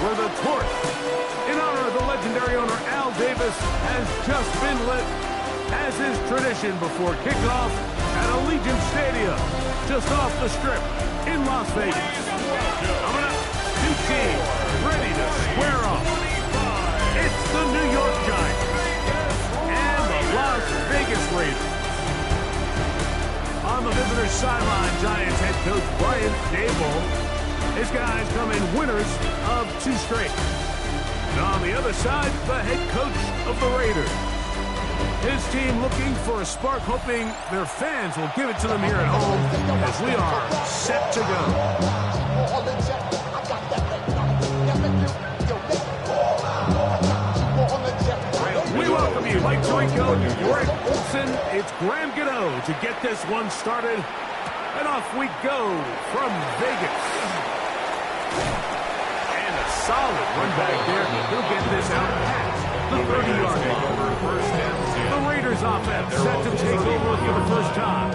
where the torch, in honor of the legendary owner Al Davis, has just been lit, as is tradition before kickoff at Allegiant Stadium, just off the Strip in Las Vegas. Coming up, two teams ready to square off. It's the New York Giants and the Las Vegas Raiders. On the visitor's sideline, Giants head coach Brian Daboll. His guys come in winners of 2 straight. And on the other side, the head coach of the Raiders. His team looking for a spark, hoping their fans will give it to them here at home as we are set to go. We welcome you, Mike Tirico, Rick Olson. It's Graham Gano to get this one started. And off we go from Vegas. And a solid run back there. He'll get this out past the 30-yard line. The Raiders offense set to take over for the first time.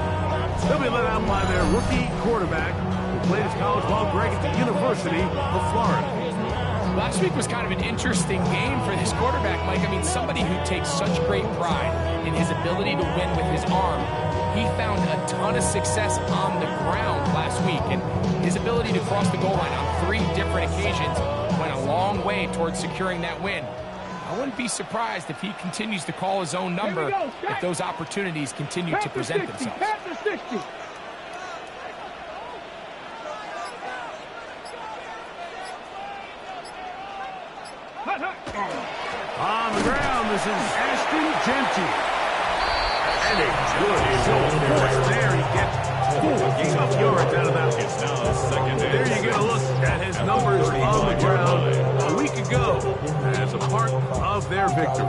They'll be led out by their rookie quarterback, who played his college ball, Greg, at the University of Florida. Last week was kind of an interesting game for this quarterback, Mike. I mean, somebody who takes such great pride in his ability to win with his arm. He found a ton of success on the ground last week, and his ability to cross the goal line on 3 different occasions went a long way towards securing that win. I wouldn't be surprised if he continues to call his own number if those opportunities continue to present themselves. On the ground, this is Ashton Jeanty. And a good force there. He gets 4 tough yards out of that one. There you get a look at his numbers on the ground a week ago as a part of their victory.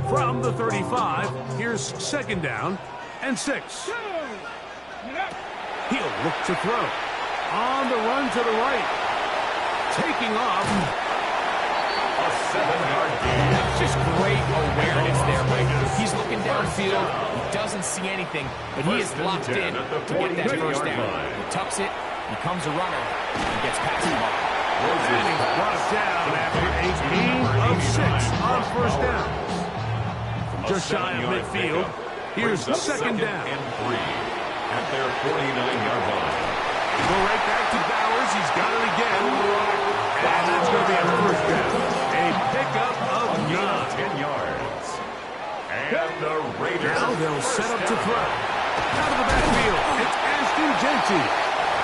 From the 35, here's 2nd down and 6. He'll look to throw. On the run to the right. Taking off. A 7-yard gain. That's just great awareness there, Mike. He's looking downfield. He doesn't see anything, but he is locked in to get that first down. He tucks it, becomes a runner, and gets past the ball. And he's brought down after a gain of 6 on first down. Just shy of midfield. Here's the second down. And 3 at their 49-yard line. Go right back to Bowers. He's got it again. And that's going to be a first down. A pickup of 9. 10 yards. And the Raiders. Now they'll set up to throw. Out of the backfield, it's Ashton Jeanty.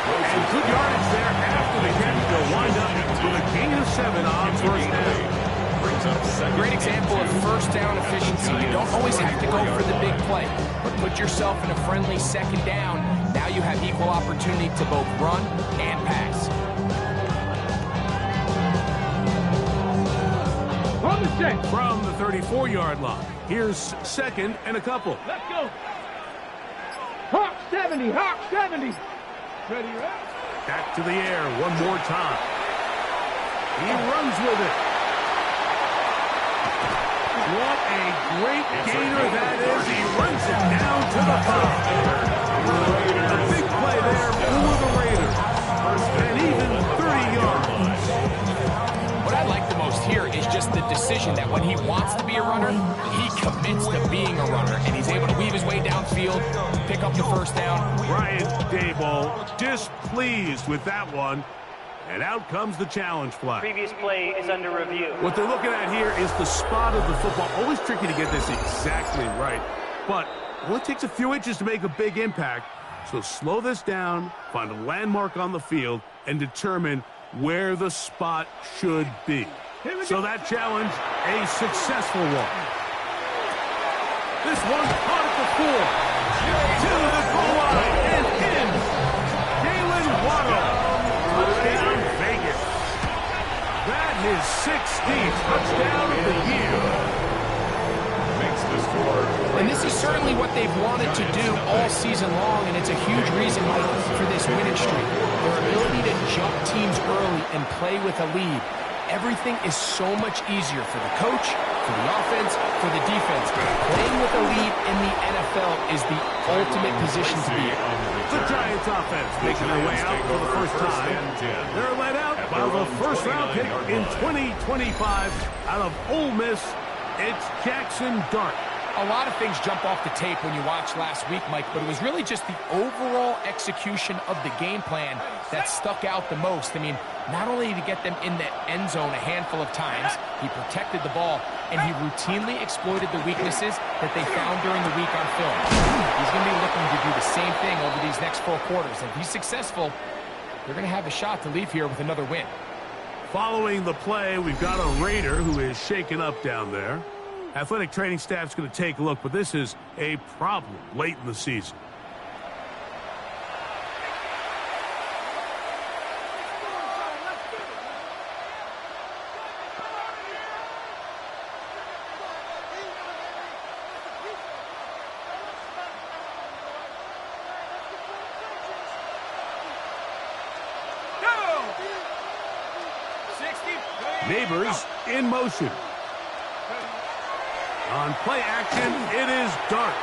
And good yardage there after the catch. They'll wind up with a gain of 7 on first down. Great example of first down efficiency. You don't always have to go for the big play, but put yourself in a friendly second down. Now you have equal opportunity to both run and pass. On the set. From the 34-yard line, here's second and a couple. Let's go. Hawk 70. Hawk 70. Ready, right? Back to the air one more time. He runs with it. What a great gainer that is. He runs it down to the 5. A big play there for the Raiders. And even 30 yards. What I like the most here is just the decision that when he wants to be a runner, he commits to being a runner, and he's able to weave his way downfield, pick up the first down. Brian Daboll displeased with that one. And out comes the challenge flag. Previous play is under review. What they're looking at here is the spot of the football. Always tricky to get this exactly right. But it only takes a few inches to make a big impact. So slow this down, find a landmark on the field, and determine where the spot should be. So that challenge, a successful one. This one caught at the 4. To the goal line and in. Jalen Waddle. Touchdown Vegas. That is 16th touchdown of the year. Makes the score. And this is certainly what they've wanted to do all season long, and it's a huge reason, Mike, for this winning streak. Their ability to jump teams early and play with a lead. Everything is so much easier for the coach, for the offense, for the defense. Playing with a lead in the NFL is the ultimate position to be in. The Giants offense making their way out for the first time. They're led out by the first-round pick in 2025 out of Ole Miss. It's Jackson Dart. A lot of things jump off the tape when you watched last week, Mike, but it was really just the overall execution of the game plan that stuck out the most. I mean, not only did he get them in the end zone a handful of times, he protected the ball, and he routinely exploited the weaknesses that they found during the week on film. He's going to be looking to do the same thing over these next 4 quarters. And if he's successful, they're going to have a shot to leave here with another win. Following the play, we've got a Raider who is shaken up down there. Athletic training staff's going to take a look, but this is a problem late in the season. Neighbors in motion. On play action, it is Dart.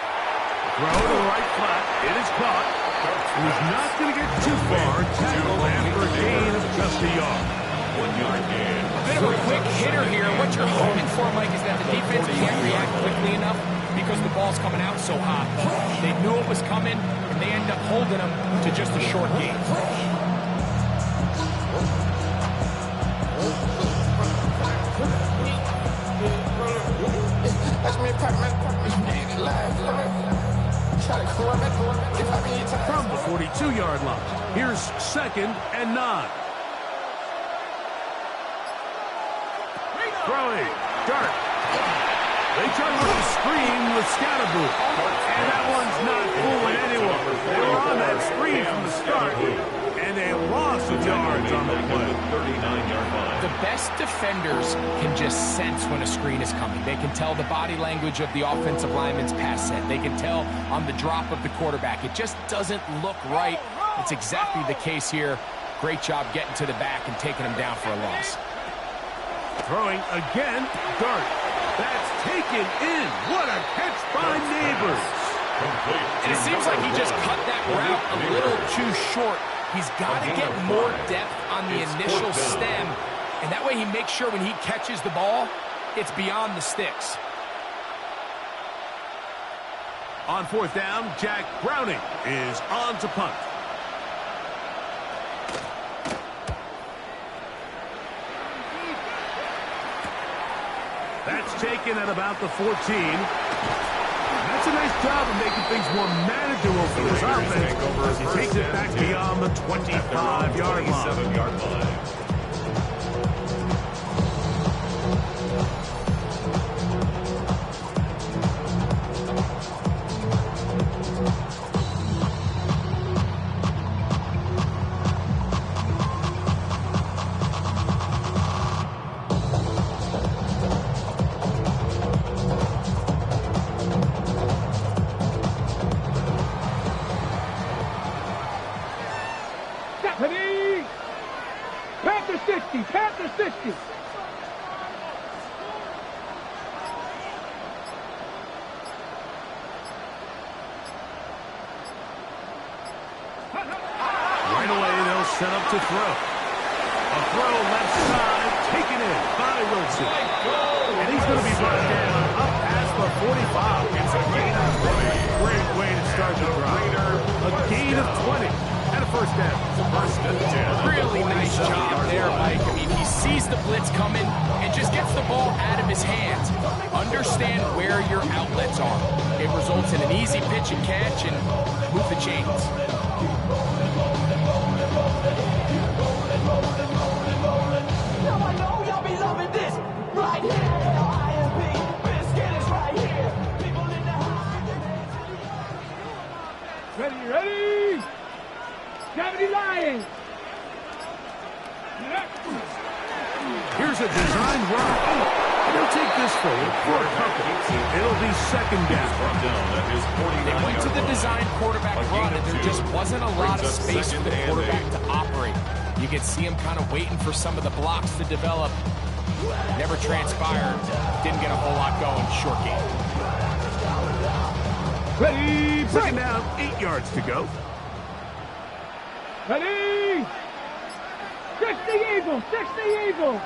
Throw to the right flat. It is caught. He's not going to get too far. Tackle after a gain of just a yard. 1-yard gain. A bit of a quick hitter here. What you're hoping for, Mike, is that the defense can't react quickly enough because the ball's coming out so hot. They knew it was coming, and they end up holding them to just a short gain. From the 42-yard line, here's second and 9. Throwing, Dart. They try to run a screen with Scatterboo, and that one's not fooling anyone. They were on that screen from the start, and a loss of yards on the play. 39-yard line. The best defenders can just sense when a screen is coming. They can tell the body language of the offensive lineman's pass set. They can tell on the drop of the quarterback. It just doesn't look right. It's exactly the case here. Great job getting to the back and taking him down for a loss. Throwing again. Dart. That's taken in. What a catch by Neighbors. And it seems like he just cut that route a little too short. He's got to get more depth on the initial stem, and that way he makes sure when he catches the ball, it's beyond the sticks. On fourth down, Jack Browning is on to punt. That's taken at about the 14. That's a nice job of making things more manageable for this offense. He takes it back beyond the 25-yard line. Panther 60, Panther 60. Right away, they'll set up to throw. A throw left side, taken in by Wilson. And he's going to be brought down up past the 45. It's a gain of 20. Great way to start the drive. A gain of 20 and a first down. Really nice job there, Mike. I mean, he sees the blitz coming and just gets the ball out of his hands. Understand where your outlets are. It results in an easy pitch and catch and move the chains. Ready? 70 Lions. Here's a design run. They'll take this forward for a couple. It'll be second down. They went to the design quarterback run, and there just wasn't a lot of space for the quarterback to operate. You can see him kind of waiting for some of the blocks to develop. Never transpired. Didn't get a whole lot going. Short game. Ready, second down, 8 yards to go. Ready? 60 Eagles, 60 Eagles.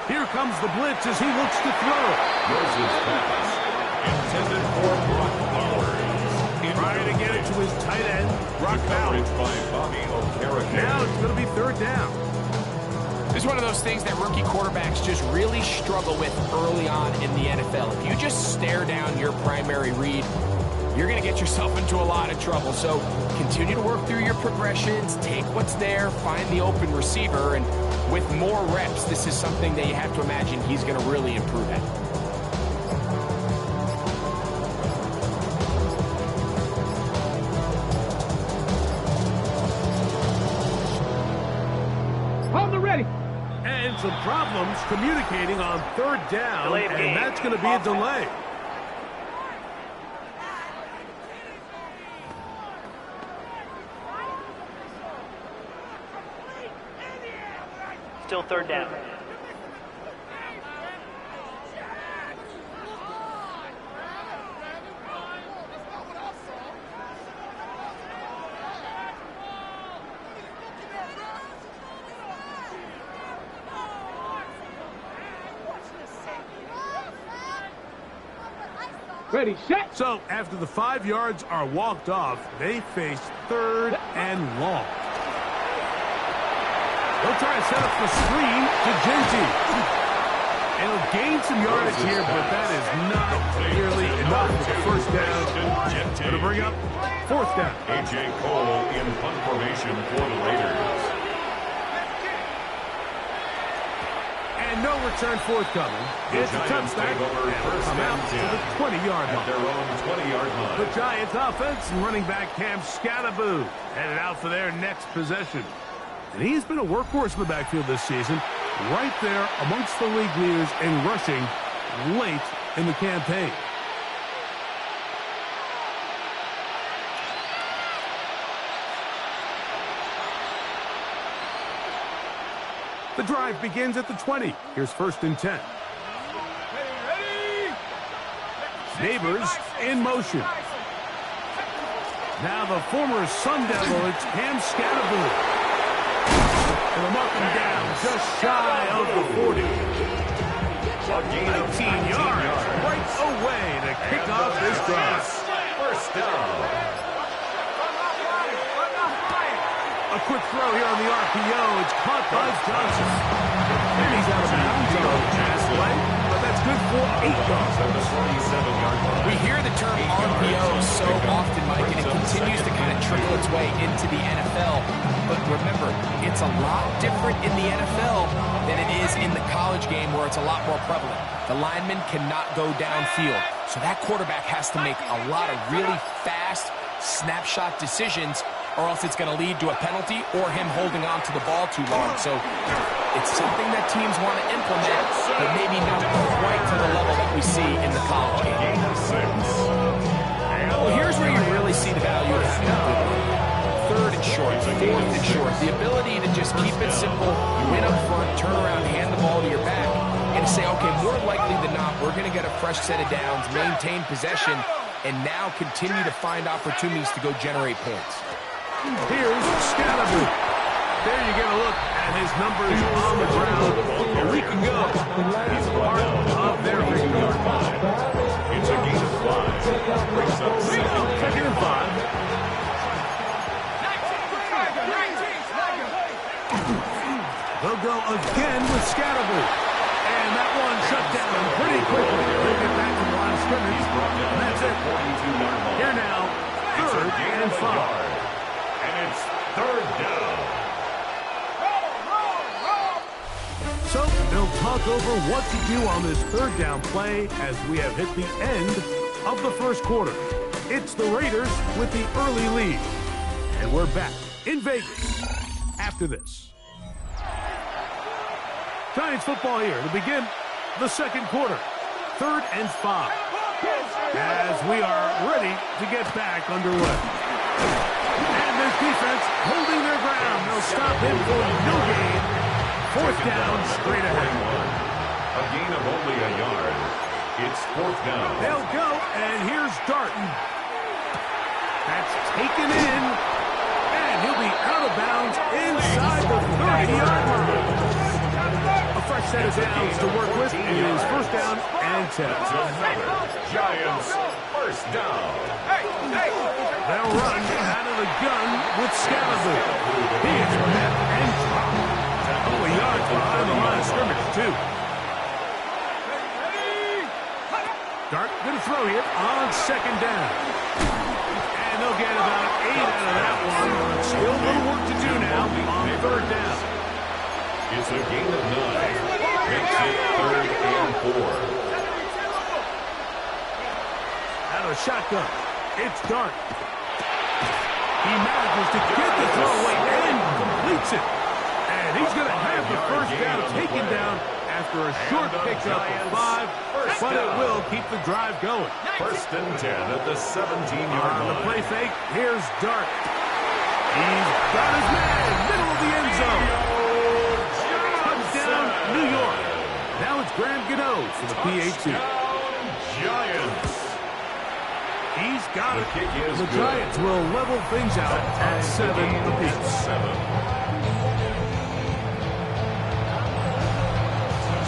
Here comes the blitz as he looks to throw. Moses pass. Intended for Brock Bowers. Trying to get it to his tight end, Brock Bowers. By Bobby Okereke. Now it's going to be third down. This is one of those things that rookie quarterbacks just really struggle with early on in the NFL. If you just stare down your primary read, you're going to get yourself into a lot of trouble. So continue to work through your progressions, take what's there, find the open receiver, and with more reps, this is something that you have to imagine he's going to really improve at. On the ready. And some problems communicating on third down, and that's going to be a delay. Still third down. Ready, set. So after the 5 yards are walked off, they face third and long. They'll try to set up the screen to Genty. And he'll gain some yardage here, but that is not nearly enough for the first down. Going to bring up fourth down. A.J. Cole in punt formation for the Raiders. And no return forthcoming. It's a touchback, and it'll come out to the 20-yard line. Their own 20-yard line. The Giants offense and running back Cam Scattaboo headed out for their next possession. And he's been a workhorse in the backfield this season, right there amongst the league leaders in rushing late in the campaign. The drive begins at the 20. Here's 1st and 10. Neighbors in motion. Now the former Sun Devil, it's Cam Scattergood. And they'll mark him down just shy of the 40. 19 yards right away to kick off this drive. First down. A quick throw here on the RPO. It's caught by Johnson. And he's out of bounds on the pass play, but that's good for 8 yards. We hear the term RPO so often, Mike, and it continues to kind of trickle its way into the NFL. But remember, it's a lot different in the NFL than it is in the college game where it's a lot more prevalent. The lineman cannot go downfield, so that quarterback has to make a lot of really fast snapshot decisions, or else it's going to lead to a penalty or him holding on to the ball too long. So it's something that teams want to implement, but maybe not quite to the level that we see in the college game. Well, here's where you really see the value of having a good one. 3rd and short, 4th and short. The ability to just keep it simple, win up front, turn around, hand the ball to your back, and say, okay, more likely than not, we're going to get a fresh set of downs, maintain possession, and now continue to find opportunities to go generate points. Here's Scattergood. There you get a look at his numbers on the ground. A week ago, he's part of their victory. It's a gain of 5. Brings up 2nd and 5. They'll go again with Scattergood. And that one shut down pretty quickly. They'll get back to the line of scrimmage. And that's it. Here now, 3rd and 5. It's 3rd down. So they'll talk over what to do on this 3rd down play as we have hit the end of the 1st quarter. It's the Raiders with the early lead. And we're back in Vegas after this. Giants football here to begin the 2nd quarter. 3rd and 5. As we are ready to get back underway. And this defense holding their ground. They'll stop him for no gain. 4th down, straight ahead. A gain of only a yard. It's 4th down. They'll go, and here's Darton. That's taken in, and he'll be out of bounds inside the 30-yard line. A fresh set of downs to work with. It is 1st down and 10. Giants, 1st down. They'll run out of the gun with Scattergood. He is met and dropped. Couple of yards behind the line of scrimmage, too. Dart going to throw here on 2nd down. And they'll get about 8 out of that one. Still a little work to do now on 3rd down. It's a gain of 9. Makes it 3rd and 4. Out of shotgun. It's Dart. He manages to get the throw away and completes it. And he's going to have the 1st down taken down after a short pickup of 5, but it will keep the drive going. 1st and 10 at the 17-yard line. On the play fake, here's Dart. He's got his man, middle of the end zone. Touchdown, New York. Now it's Graham Gano for the PAT. Giants. He's got it. The good. Giants will level things out at 7 apiece.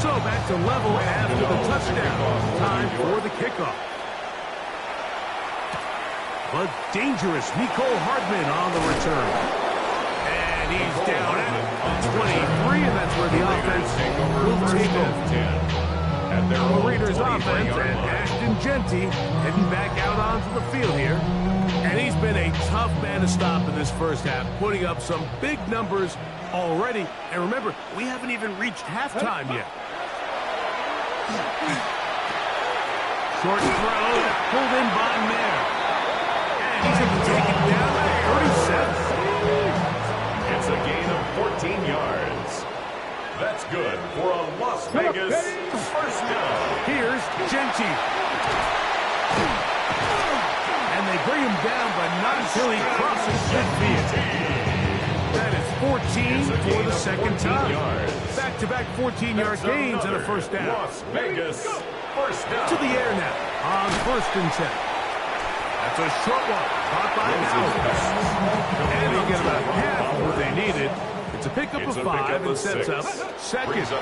So back to level after the touchdown. Time for the kickoff. But dangerous Nicole Hardman on the return. And he's down at 23, and that's where the offense will take over. The Raiders offense and Ashton Jeanty heading back out onto the field here. And he's been a tough man to stop in this 1st half, putting up some big numbers already. And remember, we haven't even reached halftime yet. Short throw, pulled in by Mayer. And he's going to take it down at 37. It's a gain of 14 yards. That's good for a Las Vegas 1st down. Here's Jeanty. And they bring him down, but not until he crosses midfield. That is 14 for the second time. yards. Back-to-back 14-yard gains and a first down. Las Vegas, first down. To the air now on 1st and 10. That's a short one, caught by Howard. And they'll get about half of what they needed. It's a pickup of 5 and sets up second and 5.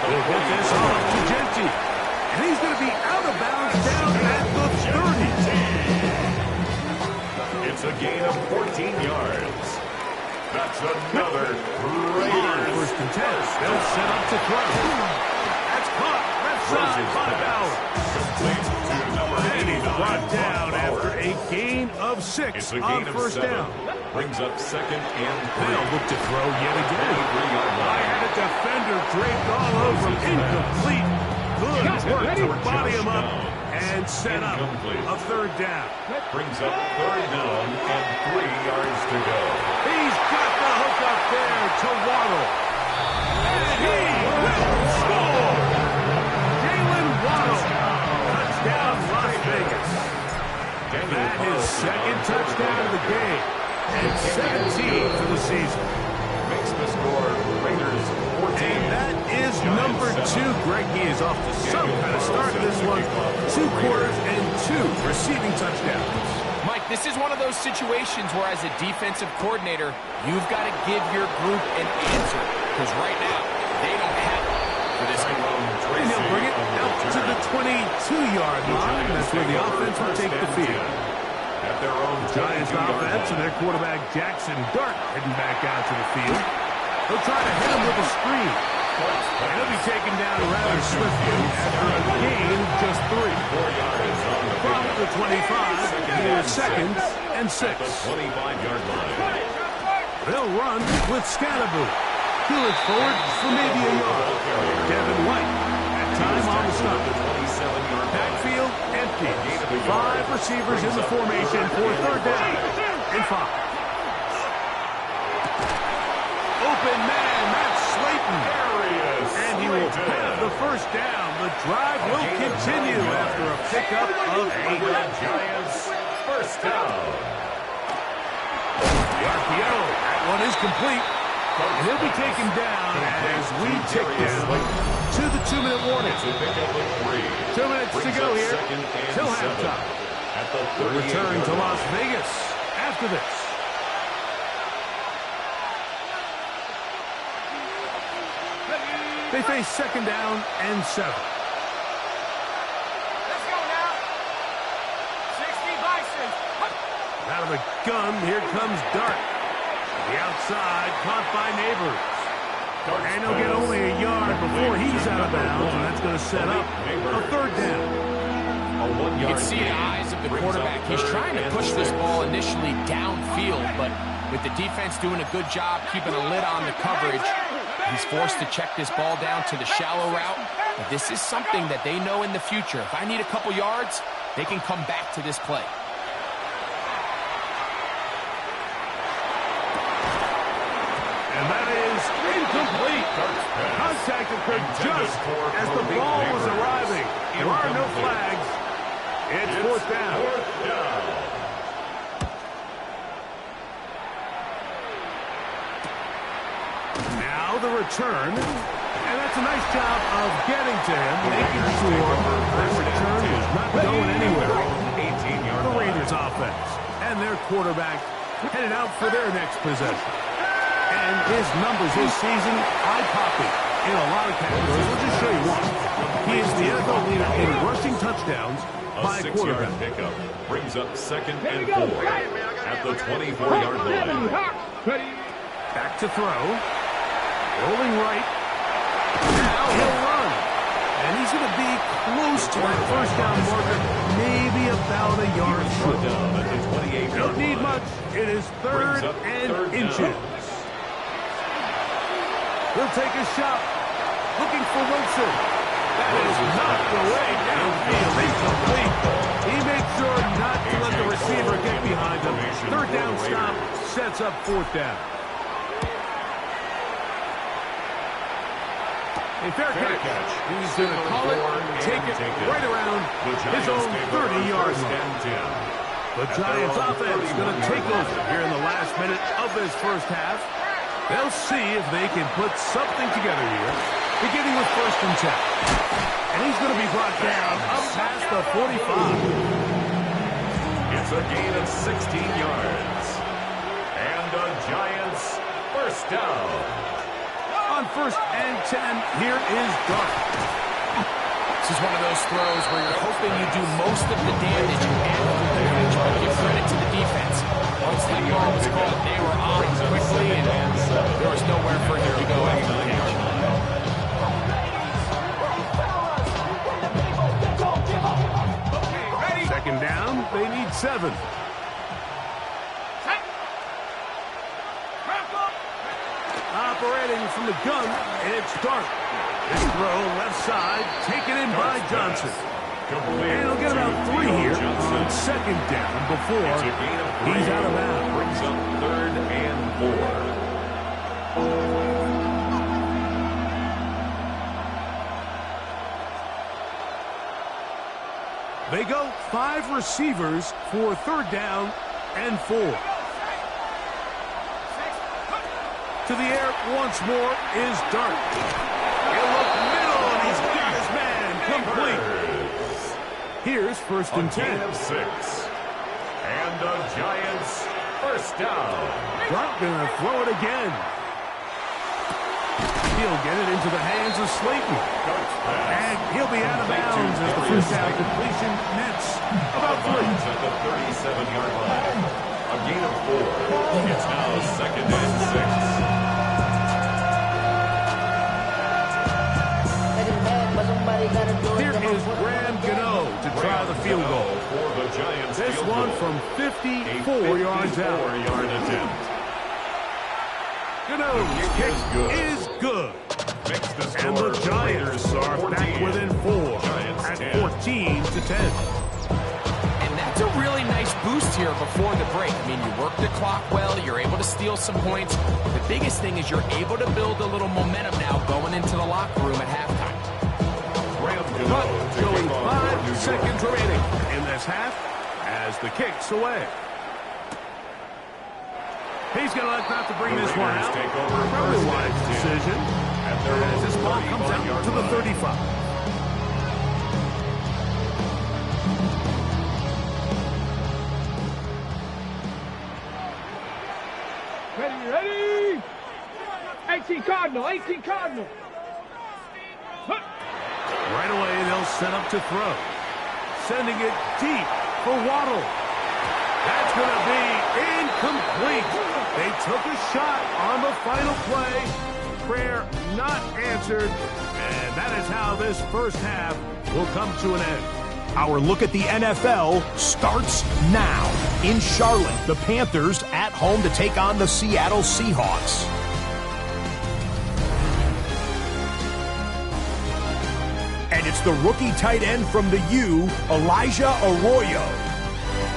We'll get this off to Genty. And he's going to be out of bounds down at the 30. It's a gain of 14 yards. That's another Raiders. 1st and 10. They'll set up to throw. That's caught. Left side by Bauer. And he's brought down after a gain of 6 on first down. Brings up second and 3. They'll look to throw yet again. I had a defender draped all over him. Incomplete. Good work to body him up and set up a 3rd down. Brings up 3rd down and 3 yards to go. He's got the hook up there to Waddle. And he will score. Jalen Waddle. Touchdown Las Vegas. That is second touchdown of the game. And 17 for the season. Makes the score Raiders 14. And that is number 2. Greg, he is off to some kind of start in this one. 2 quarters and 2 receiving touchdowns. Mike, this is one of those situations where as a defensive coordinator, you've got to give your group an answer. Because right now, they don't have it for this game. And he'll bring it out to the 22-yard line. That's where the offense will take the field. At their own Giants offense and their quarterback Jackson Dart heading back out to the field. They'll try to hit him with a screen. And he'll be taken down rather swiftly after a gain of just 3. From the 25, here's 2nd and 6. 25-yard line. They'll run with Scatterboot. He'll look forward for maybe a yard. Devin White at time on the stop. Backfield empty. 5 receivers in the formation for 3rd down and 5. Open man, Matt Slayton. And he will have the first down. The drive will continue after a pickup of 8. Giants, first down. The RPO, that one is complete. And he'll be taken down as we tick down to the 2-minute warning. 2 minutes to go here till halftime. We'll return to Las Vegas after this. They face 2nd down and 7. Let's go now. 60 Bison. Out of the gun, here comes Dart. The outside, caught by Neighbors. And he'll get only a yard before he's out of bounds, and that's going to set up a 3rd down. You can see the eyes of the quarterback. He's trying to push this ball initially downfield, but with the defense doing a good job keeping a lid on the coverage, he's forced to check this ball down to the shallow route. But this is something that they know in the future. If I need a couple yards, they can come back to this play. And that is incomplete. Contact occurred just as the ball was arriving. There are no flags. It's 4th down. Now the return. And that's a nice job of getting to him, making sure that return is not going anywhere. The Raiders offense and their quarterback headed out for their next possession. And his numbers this season, eye-popping in a lot of categories. We'll just show you one. He is the NFL leader in rushing touchdowns by a quarterback. Pickup brings up 2nd and 4 at the 24-yard line. Back to throw. Rolling right. Now he'll run. And he's going to be close to that first down marker, maybe about a yard short. Don't need much. It is 3rd and inches. He'll take a shot. Looking for Wilson. That is not the way downfield. Incomplete. He made sure not to let the receiver get behind him. 3rd down stop sets up 4th down. A fair catch. He's going to call it, take it right around his own 30-yard line. The Giants offense going to take over here in the last minute of this first half. They'll see if they can put something together here, beginning with 1st and 10. And he's going to be brought down up past the 45. It's a gain of 16 yards. And the Giants first down. On 1st and 10, here is Dark. This is one of those throws where you're hoping you do most of the damage after the catch, but give credit to the defense. Once that ball was caught, they were on quickly, and there was nowhere further to go after the catch. Second down, they need 7. Operating from the gun, it's Dark. This throw left side, taken in by Johnson. And he'll get about 3 here on 2nd down before he's out of bounds. Brings up 3rd and 4. They go 5 receivers for 3rd down and 4. To the air once more is Dark. He'll look middle, and he's got his man complete. Here's 1st and 10. Of 6. And the Giants first down. Dark gonna throw it again. He'll get it into the hands of Slayton. And he'll be out of bounds as the first down completion nets about 3. At the 37-yard line. A gain of 4. It's now 2nd and 6. Here is Graham Gano to try the field goal. For the Giants. This one from 54 yards out. 54-yard attempt. Gano's kick is good. And the Giants are back within 4 at 14 to 10. And that's a really nice boost here before the break. I mean, you work the clock well, you're able to steal some points. The biggest thing is you're able to build a little momentum now going into the locker room at halftime. But going 5 seconds remaining in this half as the kick's away. He's going to elect not to bring this one out. Probably a wise decision as this ball comes out to the 35. Ready? 18 Cardinal, 18 Cardinal. Right away, they'll set up to throw. Sending it deep for Waddle. That's going to be incomplete. They took a shot on the final play. Prayer not answered. And that is how this first half will come to an end. Our look at the NFL starts now. In Charlotte, the Panthers at home to take on the Seattle Seahawks. And it's the rookie tight end from the U, Elijah Arroyo.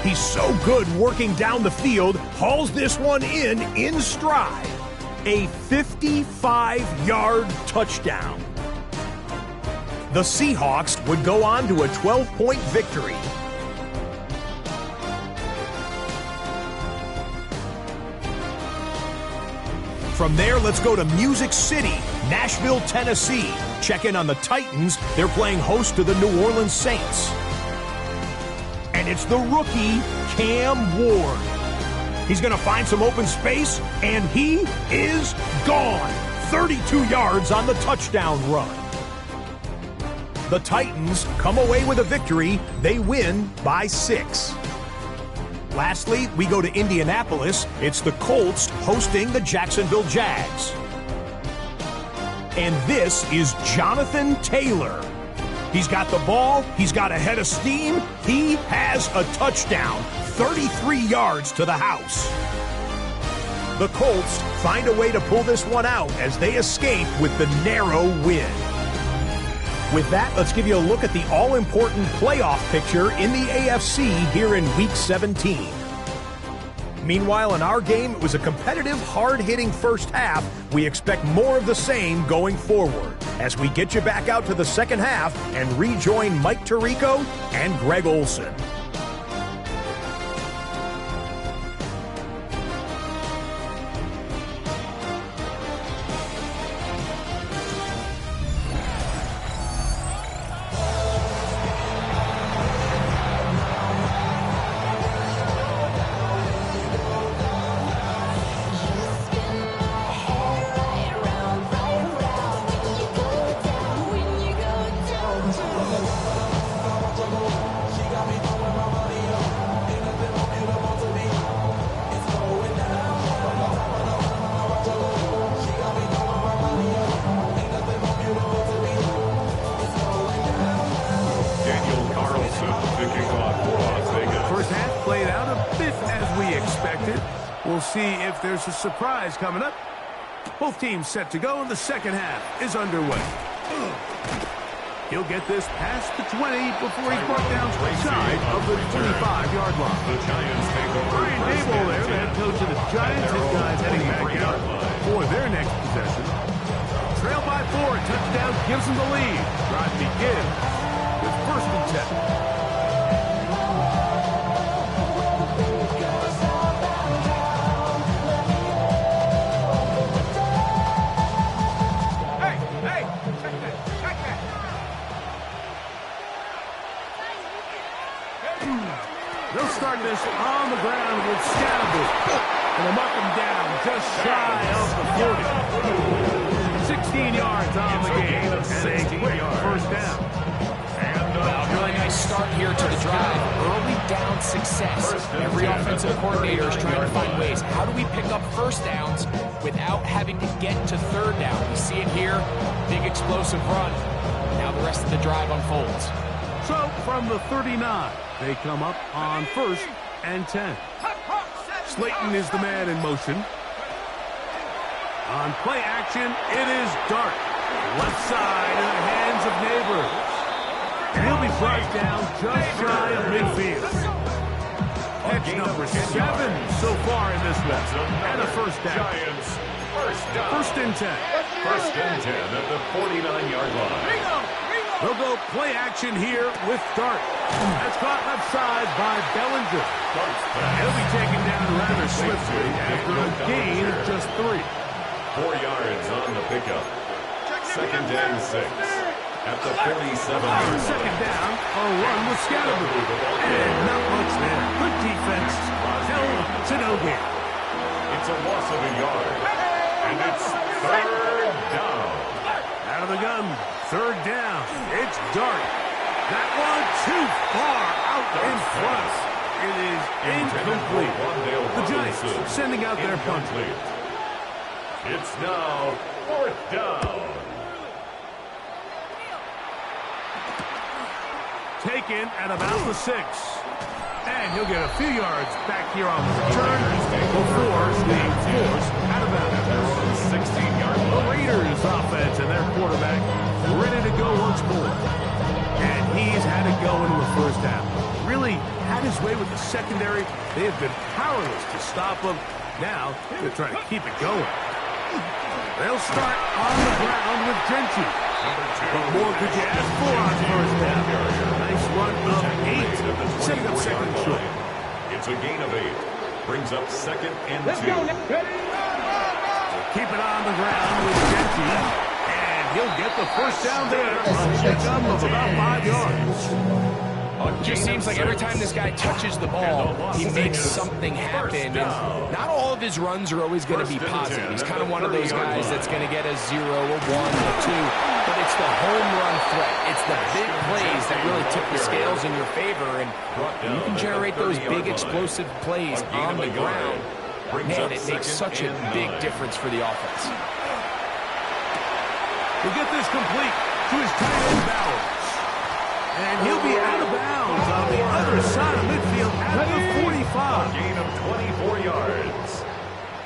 He's so good working down the field, hauls this one in stride. A 55-yard touchdown. The Seahawks would go on to a 12-point victory. From there, let's go to Music City, Nashville, Tennessee. Check in on the Titans. They're playing host to the New Orleans Saints. And it's the rookie, Cam Ward. He's going to find some open space, and he is gone. 32 yards on the touchdown run. The Titans come away with a victory. They win by 6. Lastly, we go to Indianapolis. It's the Colts hosting the Jacksonville Jags. And this is Jonathan Taylor. He's got the ball. He's got a head of steam. He has a touchdown. 33 yards to the house. The Colts find a way to pull this one out as they escape with the narrow win. With that, let's give you a look at the all-important playoff picture in the AFC here in Week 17. Meanwhile, in our game, it was a competitive, hard-hitting first half. We expect more of the same going forward as we get you back out to the second half and rejoin Mike Tirico and Greg Olson. We'll see if there's a surprise coming up. Both teams set to go, and the second half is underway. He'll get this past the 20 before he's brought down side of the 25-yard line. The Giants take over. Brian Daboll there, the head coach of the Giants. His guys heading back out for their next possession. Trail by 4, touchdown gives them the lead. Drive begins with 1st and 10. They'll start this on the ground with Scatterby. And they'll mark him down just shy of the 40. 16 yards on the game. And a quick 1st down. Really nice start here to the drive. Early down success. Every offensive coordinator is trying to find ways. How do we pick up 1st downs without having to get to 3rd down? We see it here. Big explosive run. Now the rest of the drive unfolds. So from the 39, they come up on 1st and 10. Slayton is the man in motion. On play action, it is Dart. Left side in the hands of Neighbors. And he'll be brought down just shy of midfield. Catch number 7 so far in this one. And a 1st down. Giants, 1st down. 1st and 10. 1st and 10 at the 49-yard line. They'll go play action here with Dart. That's caught left side by Bellinger. He'll be taken down rather swiftly after a gain of just 3. 4 yards on the pickup. 2nd and 6 at the 47-yard 2nd down, a run with Scatterby. And not much there. Good defense. Held to no gain. It's a loss of a yard. And it's 3rd down. Out of the gun. 3rd down. It's Dart. That one too far out in front. It is incomplete. The Giants sending out their punt. It's now 4th down. Taken at about the 6. And he'll get a few yards back here on the return before being forced out of bounds. 16-yard The Raiders offense and their quarterback ready to go once more. And he's had it going in the 1st half. Really had his way with the secondary. They have been powerless to stop him. Now they're trying to keep it going. They'll start on the ground with Gentry. What more could you ask for on 1st half? Nice run of 8. Setting up 2nd and short. It's a gain of 8. Brings up 2nd and 2. Keep it on the ground with Gentry. And he'll get the 1st down there. A pickup of about 5 yards. It just seems like every time this guy touches the ball, he makes something happen. And not all of his runs are always going to be positive. He's kind of one of those guys that's going to get a 0, a 1, a 2. But it's the home run threat. It's the big plays that really tip the scales in your favor. And you can generate those big explosive plays on the ground. Man, it makes such a big difference for the offense. We'll get this complete to his tight end Bowers. And he'll be out of bounds on the other side of midfield at the 45. Gain of 24 yards.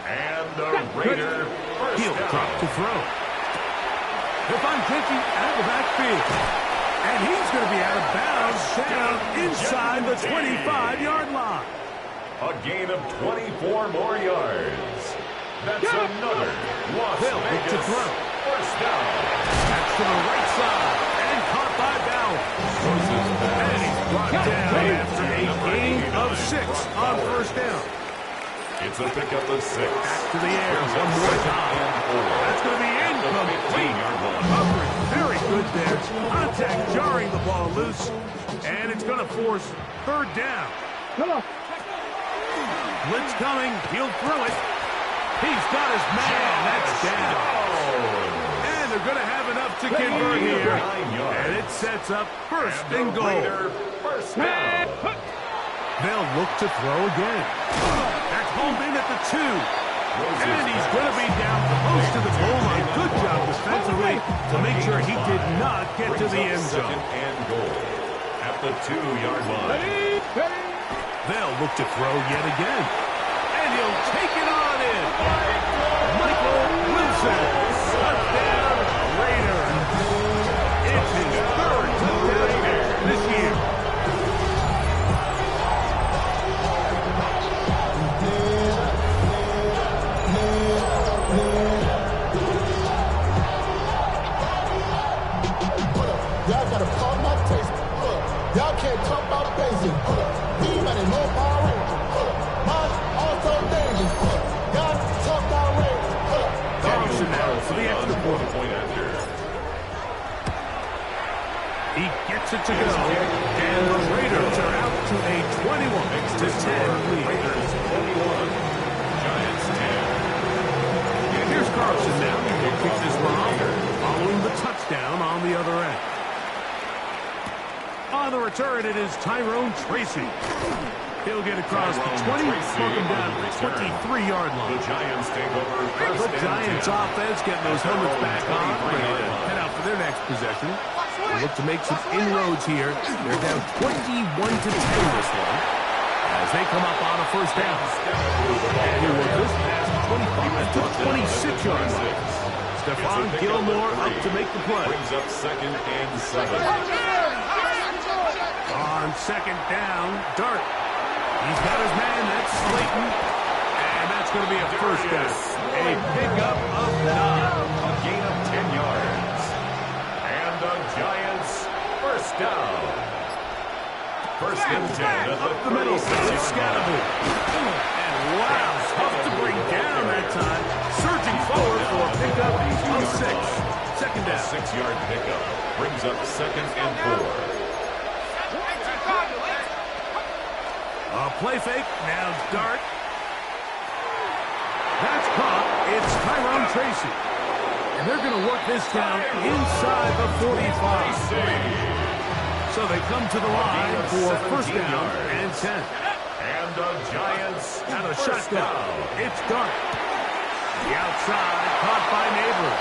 And the Raider He'll drop to throw. He'll find Gentry out of the backfield. And he's going to be out of bounds down inside the 25-yard line. A gain of 24 more yards. That's another Las Vegas to throw. 1st down. That's to the right side. And caught by Bowers. And he's brought down after a gain of 6 on 1st down. It's a pickup of 6. Back to the air one more time. That's going to be incomplete. Coverage very good there. Contact jarring the ball loose. And it's going to force 3rd down. Blitz coming. He'll throw it. He's got his man. That's down. And they're going to have enough to convert here. And it sets up 1st and goal. 1st down. They'll look to throw again. That's home in at the 2. And he's going to be down close to the goal line. Good job defensively to make sure he did not get to the end zone. 2nd and goal at the 2-yard line. They'll look to throw yet again. And he'll take it on in. Michael Wilson, touchdown Raiders. It's his third touchdown this year. Y'all gotta call my taste. Y'all can't talk about basic. He might have no Power Ranger. Mine also dangerous. Y'all talk about Ranger. Carlson now for the extra point after. He gets it to go. And the Raiders are out to a 21-10 lead. Raiders 21, Giants 10. And here's Carlson now. He'll kick this one off, following the touchdown on the other end. On the return, it is Tyrone Tracy. He'll get across the 20, smoke him down to the 23-yard line. The Giants take over first The and Giants 10. offense getting those helmets back on, ready to head out for their next possession. They look to make some inroads here. They're down 21-10 this one as they come up on a first down. And here was this pass 25 to the 26-yard line. Stephon Gilmore up to make the play. Brings up 2nd and 7. On second down, Dart. He's got his man, that's Slayton. And that's going to be a first down. A pickup of 9. A gain of 10 yards. And the Giants first down. First and 10 at the middle. It's Scatterby. And wow, tough to bring down that time. Surging forward for a pickup of 6. Second down. A 6-yard pickup brings up 2nd and 4. A play fake, now Dart. That's caught. It's Tyrone Tracy. And they're going to work this down inside the 45. So they come to the line for first down and 10. And the Giants out of the shotgun. It's Dart. The outside, caught by Neighbor.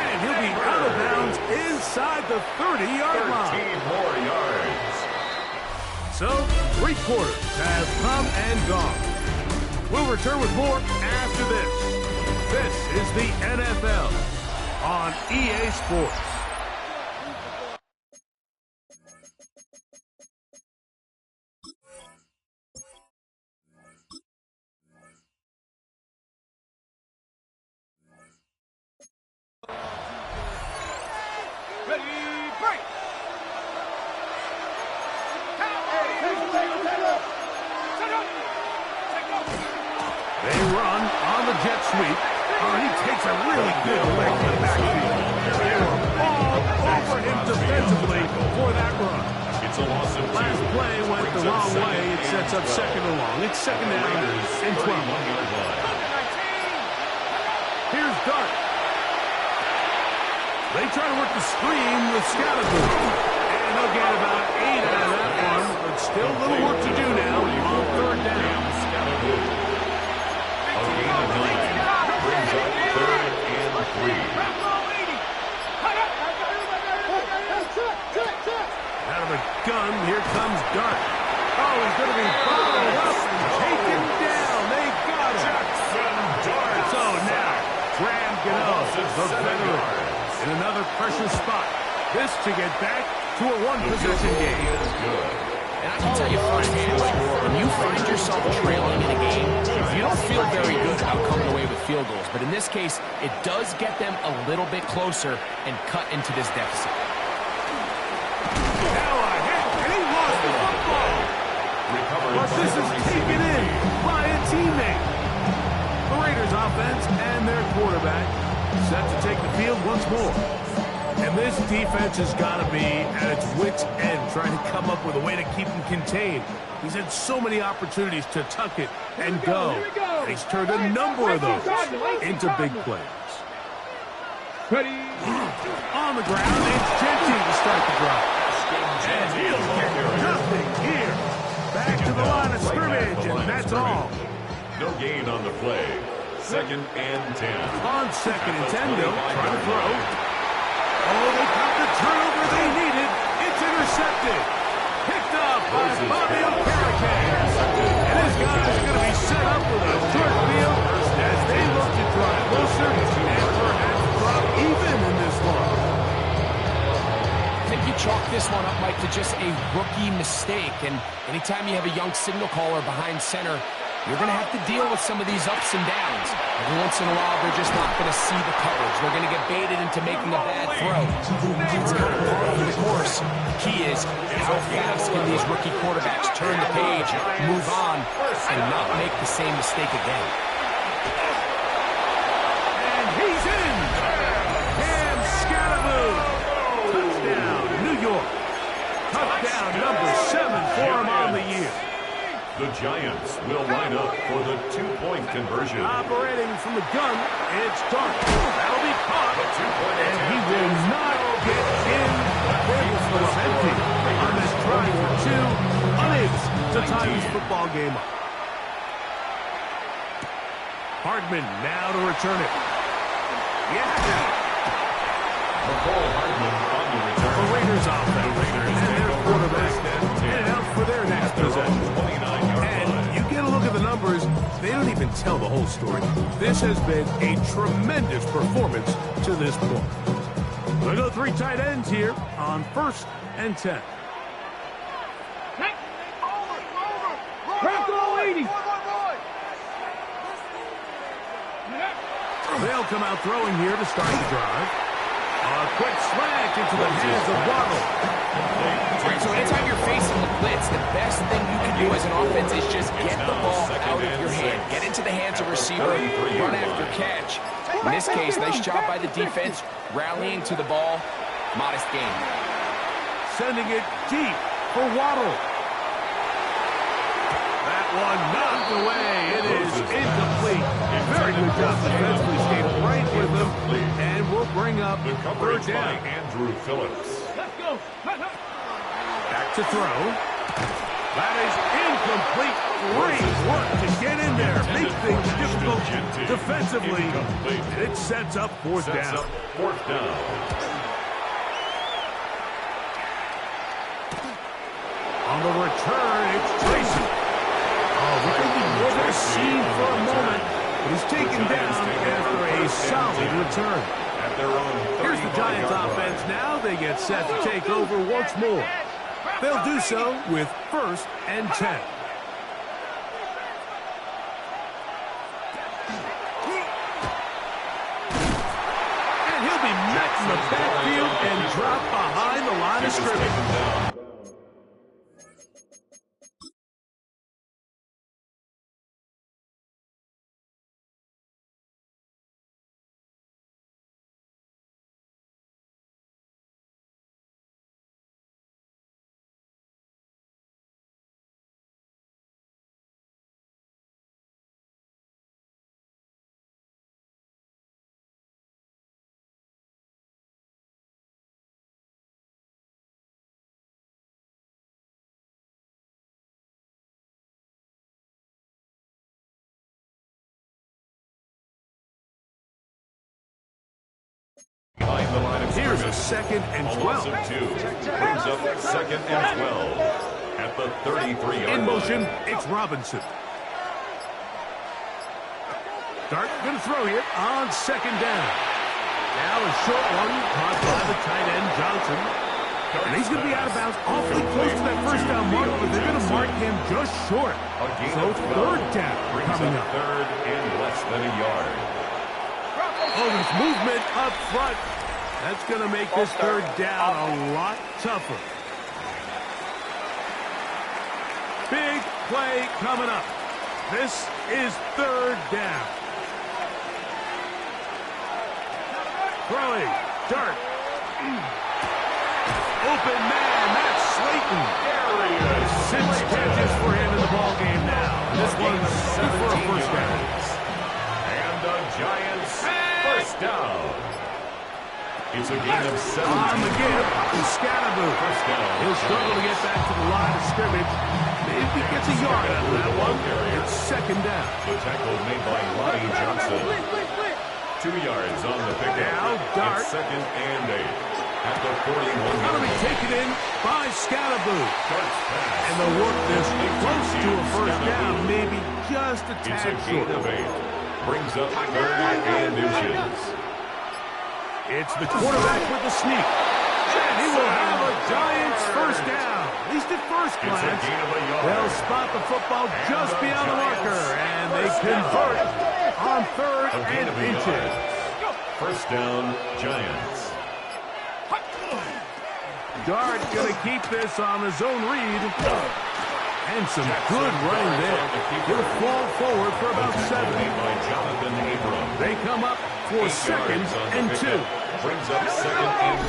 And he'll be out of bounds inside the 30-yard line. 13 more yards. So, 3 quarters have come and gone. We'll return with more after this. This is the NFL on EA Sports. They run on the jet sweep. Oh, he takes a really good leg to the backfield. They were all over him defensively for that run. It's a loss of 2. Last play went the wrong way. It sets up 2nd and long. It's 2nd down and 12. Here's Dart. They try to work the screen with Scatterby. And they'll get about 8 out of that one. But still a little work to do now on 3rd down. A gain of 9 brings up 3rd and 3. Out of a gun, here comes Dart. Oh, he's going to be followed up and taken down. They got him. Jackson Dart. So now, Graham Gano, the veteran, in another pressure spot. This to get back to a one-possession game. And I can tell you firsthand, when you find yourself trailing in a game, you don't feel very good about coming away with field goals. But in this case, it does get them a little bit closer and cut into this deficit. Now a hit, and he lost the football. But this is taken in by a teammate. The Raiders offense and their quarterback set to take the field once more. And this defense has got to be at its wit's end, trying to come up with a way to keep him contained. He's had so many opportunities to tuck it and go. And he's turned a number of those into big plays. Ready? On the ground, it's Genty to start the drive. And he'll get nothing here. Back to the line of scrimmage, and that's all. No gain on the play. 2nd and 10. On 2nd and 10, they'll try to throw. Oh, they got the turnover they needed. It's intercepted. Picked up by Bobby Okereke. And this guy is going to be set up with a short field as they look to drive closer and perhaps drop even in this one. I think you chalk this one up, Mike, to just a rookie mistake. And anytime you have a young signal caller behind center, you're going to have to deal with some of these ups and downs. Every once in a while, they're just not going to see the coverage. They're going to get baited into making a bad throw. It's kind of part of the course. The key is how fast can these rookie quarterbacks turn the page, move on, and not make the same mistake again. And he's in! Cam Scaraboo! Touchdown, New York. Touchdown number 7 for him on the year. The Giants will line up for the 2-point conversion. Operating from the gun, it's Dart. That'll be caught. And he will not get in. They will empty on this try for 2. Unable to tie this football game up. Hardman now to return it. Yeah. McCall Hardman on the return. The Raiders offense. And their quarterback headed out for their next possession. And you get a look at the numbers, they don't even tell the whole story. This has been a tremendous performance to this point. We'll go 3 tight ends here on 1st and 10. Crack all 80. They'll come out throwing here to start the drive. A quick slant into the hands of Waddle. Right, so anytime you're facing the blitz, the best thing you can do as an offense is just get the ball out of your hand. Get into the hands of receiver, run after catch. In this case, nice job by the defense, rallying to the ball. Modest gain. Sending it deep for Waddle. That one knocked away. It is incomplete. Very good job defensively. Stayed right with them. And we'll bring up the coverage 3rd down. by Andrew Phillips. Let's go. Back to throw. That is incomplete. Great work to get in there. Make things difficult defensively. And it sets up 4th down. 4th down. On the return, it's Tracy. Oh, we could be more than a scene for a moment, but he's taken down after a solid return. At their own Here's the Giants offense now. They get set to take over once more. They'll do so with 1st and 10. And he'll be met in the backfield and dropped behind the line of scrimmage. Behind the line of Here's a 2nd and 12. Brings up 2nd and 12 at the 33-yard line. In motion, it's Robinson. Dart going to throw here on 2nd down. Now a short one caught by the tight end Johnson. And he's going to be out of bounds awfully close to that 1st down mark, but they're going to mark him just short. So 3rd down coming up. 3rd and less than a yard. Oh, there's movement up front. That's going to make this 3rd down a lot tougher. Big play coming up. This is 3rd down. Throwing. Dart. Open man. That's Slayton. There he is. 6 catches for him in the ballgame now. This one's good for a 1st down. And the Giants 1st down. It's a gain of 17. On the give to Scaraboo. 1st down. He'll struggle to get back to the line of scrimmage. Maybe he gets a yard out of that one. It's 2nd down. The tackle made by Lonnie Johnson. 2 yards on the pickup. Now Dart. It's 2nd and 8 at the 41. Going to be taken in by Scatterboo. And they'll work this close to a first down, maybe just a tad short. Of 8. Brings up third and inches. It's the quarterback with the sneak. And he will have a Giants first down. At least at first glance. They'll spot the football just beyond the marker. And they convert on third and inches. First down, Giants. Dart going to keep this on his own read. And some good running there. He'll fall forward for about 7. They come up for second and 2. Brings up second and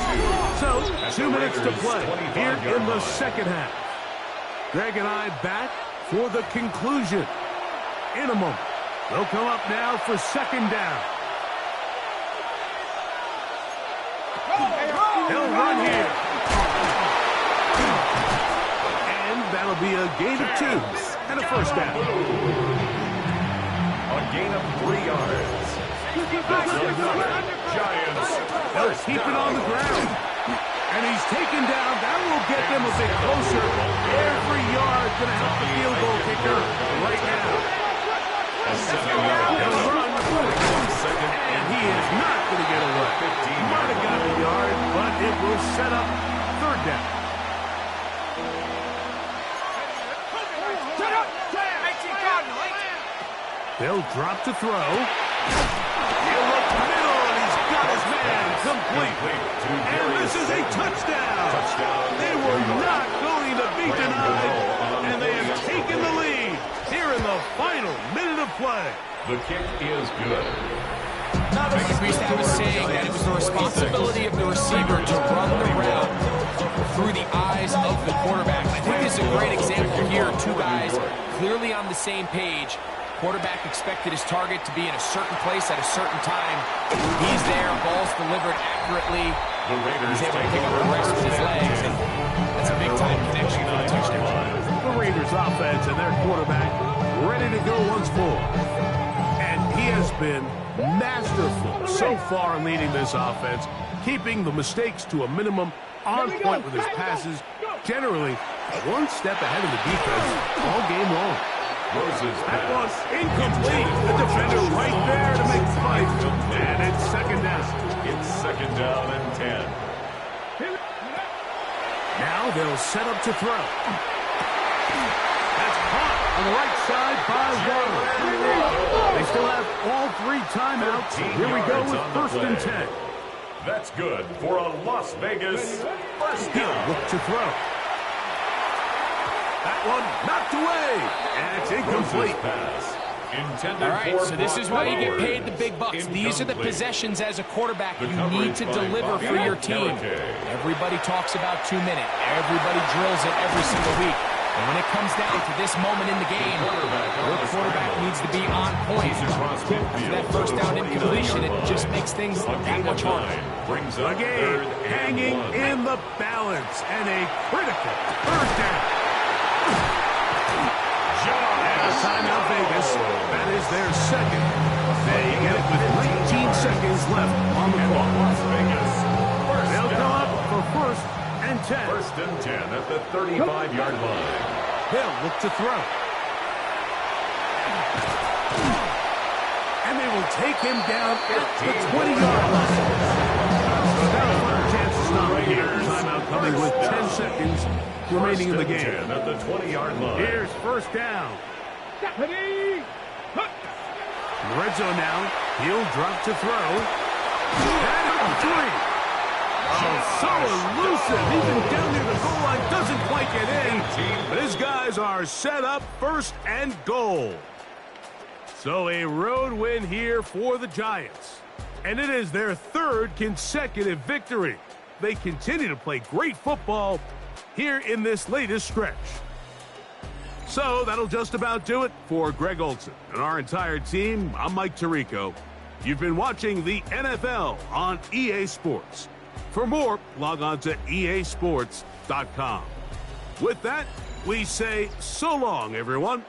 2. So, 2 minutes to play here in the second half. Greg and I back for the conclusion. In a moment, they'll come up now for second down. They'll run here. And that'll be a gain of 2 and a first down. A gain of 3 yards. Giants. They'll keep it on the ground. And he's taken down. That will get them a bit closer. Every yard going to help the field goal kicker right now. They'll run. And he is not going to get away. Might have got a yard, but it will set up third down. They'll drop to throw. He'll look middle, and he's got his man complete. And this is a touchdown. They were not going to be denied, and they have taken the lead here in the final minute of play. The kick is good. We used to have a saying that it was the responsibility of the receiver to run the route through the eyes of the quarterback. I think this is a great example here. 2 guys clearly on the same page. Quarterback expected his target to be in a certain place at a certain time. He's there, ball's delivered accurately. He's able to pick up the rest with his legs, and that's a big-time connection for the touchdown. The Raiders offense and their quarterback ready to go once more. And he has been masterful so far in leading this offense, keeping the mistakes to a minimum, on point with his passes, generally one step ahead of the defense all game long. That was incomplete. The defender right there to make the fight. And it's second down. It's second down and 10. Now they'll set up to throw. That's caught on the right side by Waddle. They still have all 3 timeouts. Here we go with first and 10. That's good for a Las Vegas first down. Look to throw. That one knocked away, and it's incomplete. All right, so this is why you get paid the big bucks. These are the possessions as a quarterback you need to deliver for your team. Everybody talks about 2 minute. Everybody drills it every single week. And when it comes down to this moment in the game, your quarterback needs to be on point. After that first down incompletion, it just makes things that much harder. The game hanging in the balance, and a critical third down. Timeout Vegas. That is their second. They get it with 19 seconds left on the clock. They'll come up for first and 10. First and 10 at the 35-yard line. They'll look to throw. And they will take him down at the 20-yard line. So now the final chance is not here. Timeout coming with 10 seconds remaining in the game. At the 20-yard line. Here's first down. In the red zone now. He'll drop to throw. And 3. Oh, so elusive. Even down near the goal line, doesn't quite get in. But his guys are set up first and goal. So a road win here for the Giants. And it is their 3rd consecutive victory. They continue to play great football here in this latest stretch. So that'll just about do it for Greg Olsen and our entire team. I'm Mike Tirico. You've been watching the NFL on EA Sports. For more, log on to easports.com. With that, we say so long, everyone.